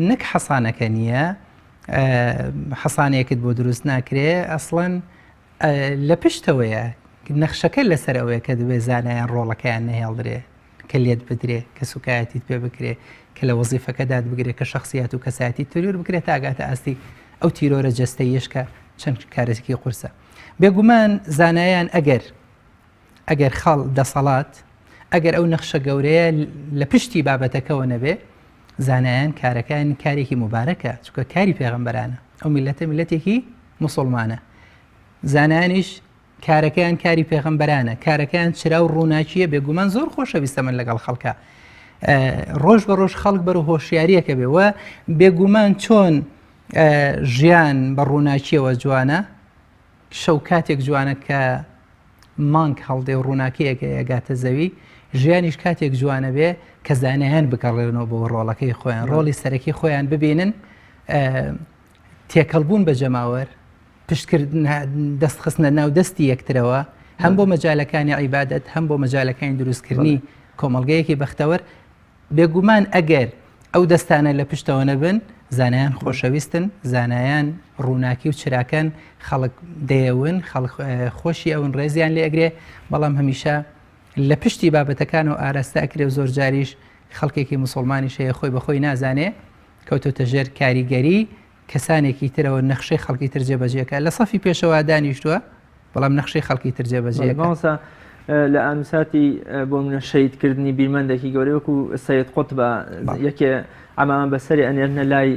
نەک حەسانەکە نییە حەسانەیەکت بۆ دروست ناکرێ ئەسڵەن لە پشتەوەیە نەخشەکە لەسەر ئەوەیە کە دەبێ زانایان ڕۆڵەکەیان نەهێڵدرێ کە لێت بدرێ کە سوکایەتیت پێ بکرێ کە لە وەزیفەکەدات بگرێت کە شخصیات و کەسایەتی تەویر بکرێت ئاگاتە ئاستی ئەو تیرۆرە جەستەیشکە چەند کارێکی قورسە بێگومان زانایان ئەگەر خەڵ دەسەڵات ئەگەر ئەو نەخشە گەورەیە لە پشتی بابەتەکەەوە نەبێ زانایان کارەکان کارێکی مبارەکە چونکە کاری پێغەمبەرانە ئەو میلەتە میلەتێکی موسڵمانە زانایانیش کارەکەیان کاری پێغەمبەرانە کارەکەیان چرا و ڕووناکیە بێگومان زۆر خۆشەویستە من لەگەڵ خەڵکە ڕۆژ بە ڕۆژ خەڵک بەرە هۆشیاریەکە بێەوە بێگومان چۆن ژیان بە ڕووناکیەوە جوانە شەو کاتێک جوانە کە مانگ هەڵدێ و ڕووناکیەکە ئەگاتە زەوی ژیانیش کاتێک جوانە بێ کە زانایان بکەڕێنەوە بۆ ڕۆڵەکەی خۆیان ڕۆڵی سەرەکی خۆیان ببینن تێکەڵبوون بە جەماوەر پشتکردن دەستخستنە ناو دەستی یەکترەوە هەم بۆ مەجالەکانی عیبادەت هەم بۆ مەجالەکانی دروستکردنی کۆمەڵگەیەکی بەختەوەر بێگومان ئەگەر ئەو دەستانە لە پشتەوە نەبن زانایان خۆشەویستن زانایان ڕووناکی و چراکەن خەڵک دەیەون خۆشی ئەون ڕێزیان لێ ئەگرێ بەڵام هەمیشە لە پشتی بابەتەکان و ئاراستە ئەکرێ و زۆر جاریش خەڵکێکی موسڵمانی شەیە خۆی بەخۆی نازانێ کەوتۆتە ژێر کاریگەری کەسانێکی ترەوە نەخشەی خەڵکی تر جێبەجێەکە لە سەفی پێشەوە دانیشتووە بەڵام نەخشەی خەڵکی تر جێبەجێەکە لە ئامساتی بۆ منە شەیدکردنی بیرمەندێکی گەورەی وەکو سەید قوتب یەکێ ئەمامان بەسەری ئەنێرنە لای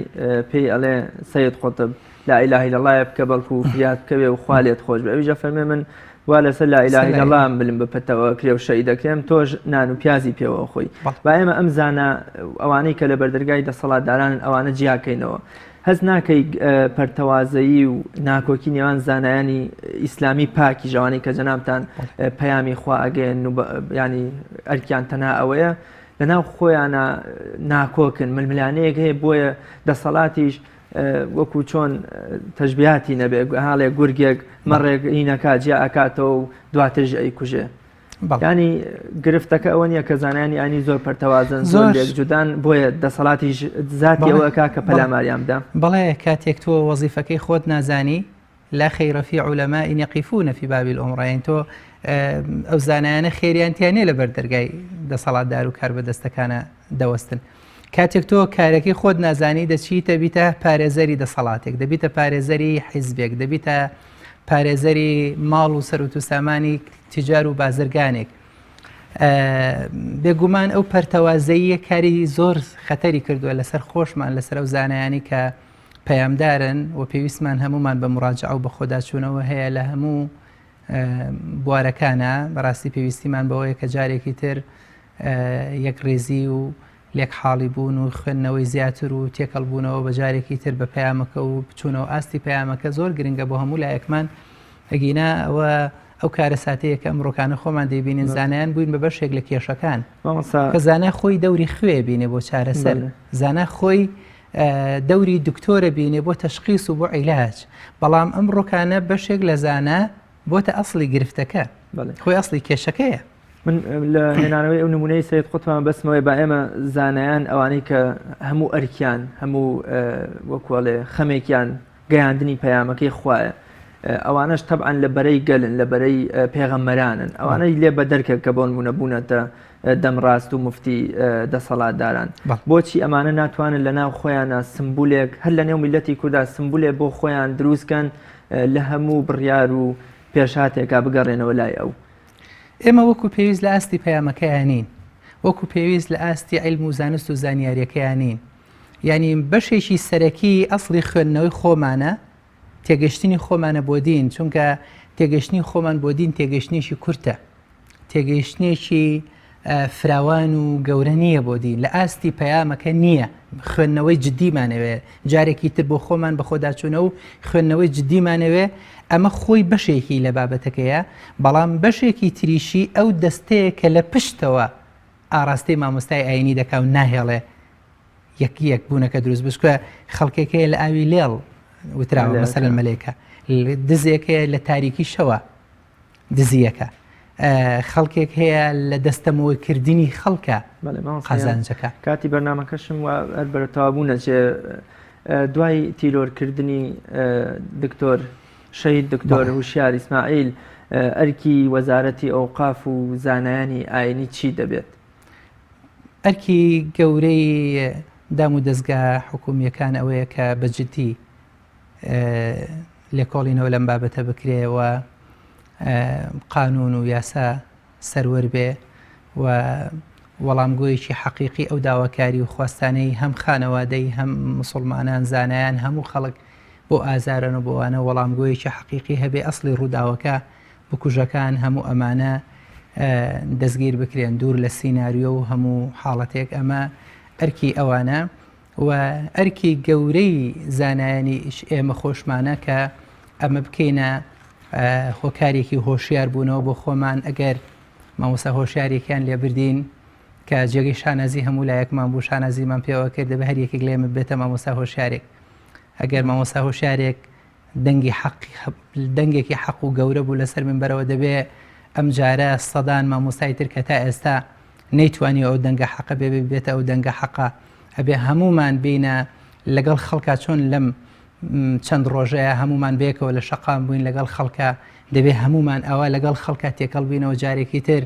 پێی ئەڵێ سەید قوتب لا إله إلا الله بکە بەڵکو فریاد بکەوێ و خوا لێت خۆش بێ ئەویژە فەرمێ من وا لەسەر لا إله إلا الله بلم بپەتەوە کرێ و شەید دەکرێم تۆش نان و پیازی پێوە خۆی با ئێمە ئەم زانە ئەوانەی کە لە بەردەرگای دەسەڵاتداران ئەوانە جیاکەینەوە هەز ناکەی پەرتەوازایی و ناکۆکی نێوان زانایانی ئیسلامی پاکی ژەوانی کە جەنابتان پەیامی خوا ئەگەن و ینی ئەرکیان تەنها ئەوەیە لەناو خۆیانە ناکۆکن ململانەیەک هەیە بۆیە دەسەڵاتیش وەکو چۆن تەشبیهاتی نەبێ هاڵێک گورگێک مەڕێک هینەکات جیا ئەکاتەوە و دواترژ ئەیکوژێ ینی گرفتەکە ئەوە نییە کە زانانی ئانی زۆر پەرتەوازن زۆر لێک جودان بۆیە دەسەڵاتی ذاتی ئەوەکە کە پەلاماریامدا بەڵێ کاتێک تۆ وەزیفەکەی خۆت نازانی لا خير في علماء يقفون في باب الأمور يعني تۆ ئەو زانایانە خێریانتیانێ لە بەردەرگای دەسەڵاتدار و کاربەدەستەکانە دەوەستن کاتێک تۆ کارەکەی خۆت نازانی دەچیتە بیتە پارێزەری دەسەڵاتێک دەبیتە پارێزەری حیزبێک دەبیتە پارێزەری ماڵ و سەروت و سامانی تجار و بازرگانێک بێگومان ئەو پەرتەوازەیە کاری زۆر خەتەری کردووە لەسەر خۆشمان لەسەر ئەو زانایانی کە پەیامدارن و پێویستمان هەمومان بە مراجعە و بە خۆداچوونەوە هەیە لە هەموو بوارەکانە بەڕاستی پێویستیمان بەوەیە کە جارێکی تر یەک ڕێزی و لێک حاڵی بوون و خوێندنەوەی زیاتر و تێکەڵبوونەوە بە جارێکی تر بە پەیامەکە و بچوونەوە ئاستی پەیامەکە زۆر گرنگە بۆ هەموو لایەکمان ئەگینا ئەو کارە ساتەیە کە ئەمڕۆکانە خۆمان دەیبینین زانایان بووین بە بەشێک لە کێشەکان کە زانای خۆی دەوری خوێ بینێ بۆ چارەسەر زانای خۆی دەوری دکتۆرە بینێ بۆ تەشخیص و بۆ عیلاج بەڵام ئەمڕۆکانە بەشێک لە زانە بۆتە ئەسڵی گرفتەکە خۆی ئەسڵی کێشەکەیە من لە هێنانەوەی ئەو نمونەی سید قوتمان بەسمەوەی با ئێمە زانایان ئەوانەی کە هەموو ئەرکیان هەموو وەکوڵێ خەمێکیان گەیاندنی پەیامەکەی خوایە ئەوانەش تەبعاً لە بەرەی گەلن لە بەرەی پێغەمبەرانن ئەوانەی لێ بە دەرکە کە بۆ نمونە بوونەتە دەمڕاست و مفتی دەسەڵاتداران بۆچی ئەمانە ناتوانن لە ناو خۆیانە سمبولێک هەر لە نێو میلەتی کووردا سمبولێ بۆ خۆیان دروستکەن لە هەموو بڕیار و پێشاتێکا بگەڕێنەوە لای ئەو ئێمە وەکو پێویست لە ئاستی پەیامەکەیانین وەکو پێویست لە ئاستی عیلم و زانست و زانیاریەکەیانین یعنی بەشێکی سەرەکی ئەسڵی خوێندنەوەی خۆمانە تێگەشتنی خۆمانە بۆ دین چونکە تێگەشتنی خۆمان بۆ دین تێگەشتنیشی کورتە تێگەشتنێکی فراوان و گەورە نییە بۆ دین لە ئاستی پەیامەکە نییە خوێندنەوەی جدیمانەوێ جارێکی تر بۆ خۆمان بە خۆداچوونە و خوێندنەوەی جدیمانەوێ ئەمە خۆی بەشێکی لە بابەتەکەیە بەڵام بەشێکی تریشی ئەو دەستەیە کە لە پشتەوە ئاراستەی مامۆستای ئاینی دەکا و ناهێڵێ یەک بوونەکە دروست بشکە خەڵکێکەیە لە ئاوی لێڵ وتراوە مەسەلەن مەلێکە دزێکەیە لە تاریکی شەوە دزیەکە خەڵکێک هەیە لە دەستەمەوەکردنی خەڵکە قازانجەکە کاتی بەرنامەکەشم هەر بەرەتەوابوونە چێ دوای تیرۆرکردنی دکتۆر شەهید دکتۆر هوشیار ئیسماعیل ئەرکی وەزارەتی ئەوقاف و زانایانی ئاینی چی دەبێت؟ ئەرکی گەورەی دام و دەستگا حکومیەکان ئەوەیە کە بەجددی لێکۆڵینەوە لەم بابەتە بکرێەوە قانون و یاسا سەروەر بێ و وەڵامگۆیەکی حەقیقی ئەو داواکاری و خواستانەی هەم خانەوادەی هەم مسلمانان زانایان هەموو خەڵک بۆ ئازارن و بۆوانە وەڵامگۆیەکی حەقیقی هەبێ ئەسڵی ڕووداوەکە بکوژەکان هەموو ئەمانە دەستگیر بکرێن دوور لە سیناریۆ و هەموو حاڵەتێک ئەمە ئەرکی ئەوانە و ئەرکی گەورەی زانایانی ئێمە خۆشمانە کە ئەمە بکەینە هۆکارێکی هۆشیار بوونەوە بۆ خۆمان ئەگەر مامۆستا هۆشیارێکیان لێبردین کە جێگەی شانازی هەموو لایەکمان بوو شانازیمان پێوە کردە بە هەر یەکێک لێمە بێتە مامۆستا هۆشیارێک ئەگەر مامۆستا هۆشیارێک دەنگێکی حەق و گەورە بوو لەسەر منبەرەوە دەبێ ئەم جارە سەدان مامۆستای تر کە تا ئێستا نەیتوانی ئەو دەنگە حەقە بێتە ئەو دەنگە حەقە ئەبێ هەمومان بینە لەگەڵ خەڵکا چۆن لەم چەند ڕۆژەیە هەمومان بێکەوە لە شەقام بووین لەگەڵ خەڵکە دەبێ هەمومان ئەوە لەگەڵ خەڵکە تێکەڵ بینەوە جارێکی تر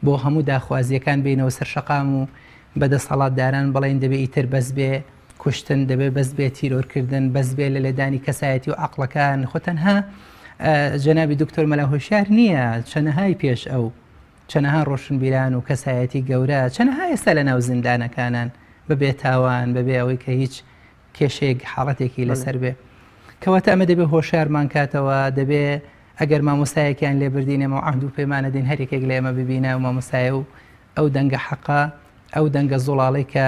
بۆ هەموو داخوازیەکان بینەوە سەر شەقام و بەدەسەڵاتداران بڵێن دەبێ ئیتر بەس بێ کوشتن دەبێت بەس بێت تیرۆرکردن بەس بێ لە لێدانی کەسایەتی و عەقڵەکان خۆ تەنها جەنابی دکتۆر مەلا هۆشیار نییە چەنەهای پێش ئەو چەنەها ڕۆشنبیران و کەسایەتی گەورە چەنەها ئێستا لە ناو زیندانەکانان بەبێ تاوان بەبێ ئەوەی کە هیچ کێشێک حاڵەتێکی لەسەر بێ کەواتە ئەمە دەبێ هۆشیارمان کاتەوە دەبێ ئەگەر مامۆستایەکیان لێبردینەوە عەهد و پەیمانە دین هەر یەکێک لە ئێمە ببینە و مامۆستایە و ئەو دەنگە حەقا ئەو دەنگە زوڵاڵی کە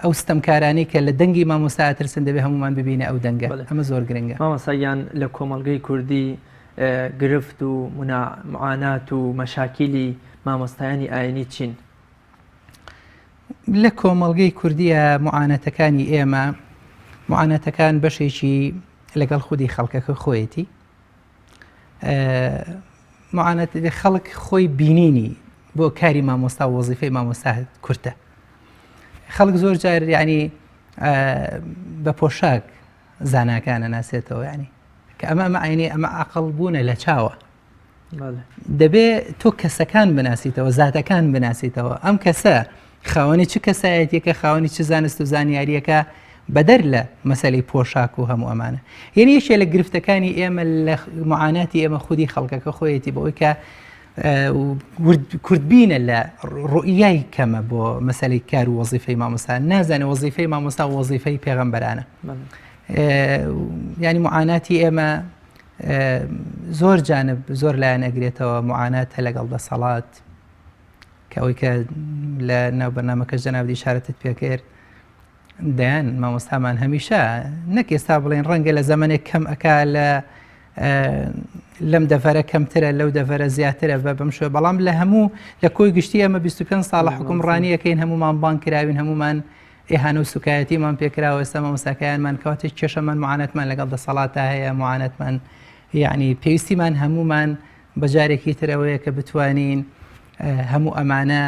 ئەو ستەمکارانی کە لە دەنگی مامۆستا ترسن دەبێ هەمومان ببینە ئەو دەنگە ئەمە زۆر گرنگە. مامۆستایان لە کۆمەڵگەی کوردی گرفت و معانات و مەشاکیلی مامۆستایانی ئاینی چین؟ لە کۆمەڵگەی کوردیە معانەتەکانی ئێمە معانەتەکان بەشێکی لەگەڵ خودی خەڵکەکە خۆیەتی معانەت خەڵک خۆی بینینی بۆ کاری مامۆستا و وەزیفەی مامۆستا کورتە خەڵک زۆر جار یعنی بە پۆشاک زاناکانە ناسێتەوە ینی کە ئەمە عینی ئەمە عەقڵ بوونە لە چاوە دەبێت تۆ کەسەکان بناسیتەوە زاتەکان بناسیتەوە ئەم کەسە خاوەنی چ کەسایەتیەکە خاوەنی چ زانست و زانیاریەکە بەدەر لە مەسەلەی پۆشاک و هەموو ئەمانە یعنی یەکێک لە گرفتەکانی ئێمە لە معاناتی ئێمە خودی خەڵکەکە خۆیەتی بەوەی کە کوردبینە لە ڕوئیای کەمە بۆ مەسەلەی کار و وەزیفەی مامۆستا نازانێت وەزیفەی مامۆستا و وەزیفەی پێغەمبەرانە ینی معاناتی ئێمە زۆر جانب زۆر لایەن ئەگرێتەوە معاناتە لەگەڵ دەسەڵات کە ئەوەی کە لە ناو بەرنامەکە جەنابی ئیشارەتت پێکرد دەیان مامۆستامان هەمیشە نەک ئێستا بڵێن ڕەنگە لە زەمانێک کەم ئەکا لەم دەڤەرە کەمترە لەو دەڤەرە زیاترە بەم شوێ بەڵام لە هەموو لە کۆی گشتی ئەمە 25 ساڵە حکومڕانیەکەین هەمومان بان کراوین هەمومان ئێهانە و سوکایەتیمان پێکراوە ئێستا مامۆستاکایانمان کەواتێک کێشەمان معانەتمان لەگەڵ دەسەڵاتە هەیە معانەتمان یعنی پێویستیمان هەمومان بەجارێکی ترەوەیە کە بتوانین هەموو ئەمانە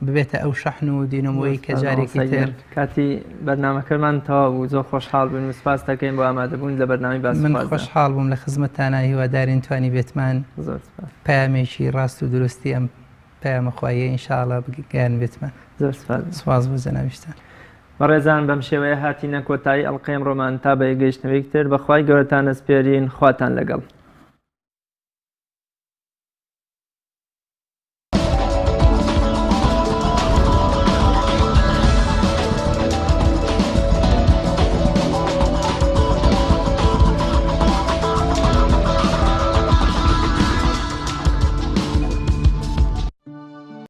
ببێتە ئەو شەحن و دینەمەوەی کە جارێکی تر کاتی بەرنامەکەمان تەواو بوو زۆر خۆشحاڵ بوون و سپاس دەکەین بۆ ئامادەبوون لە بەرنامی باس من خۆشحاڵ بووم لە خزمەتتانە هیوادارین توانی بێتمان پەیامێکی ڕاست و دروستی ئەم پەیامە خوایە ئینشاءڵڵا بگەیان بێتمان زۆر سپاس بۆ جەنابیشتان بەڕێزان بەم شێوەیە هاتینە کۆتایی ئەڵقەی ئەمڕۆمان تا بە یەکگەیشتنەوەی تر بەخوای گەورەتان ئەسپێرین خواتان لەگەڵ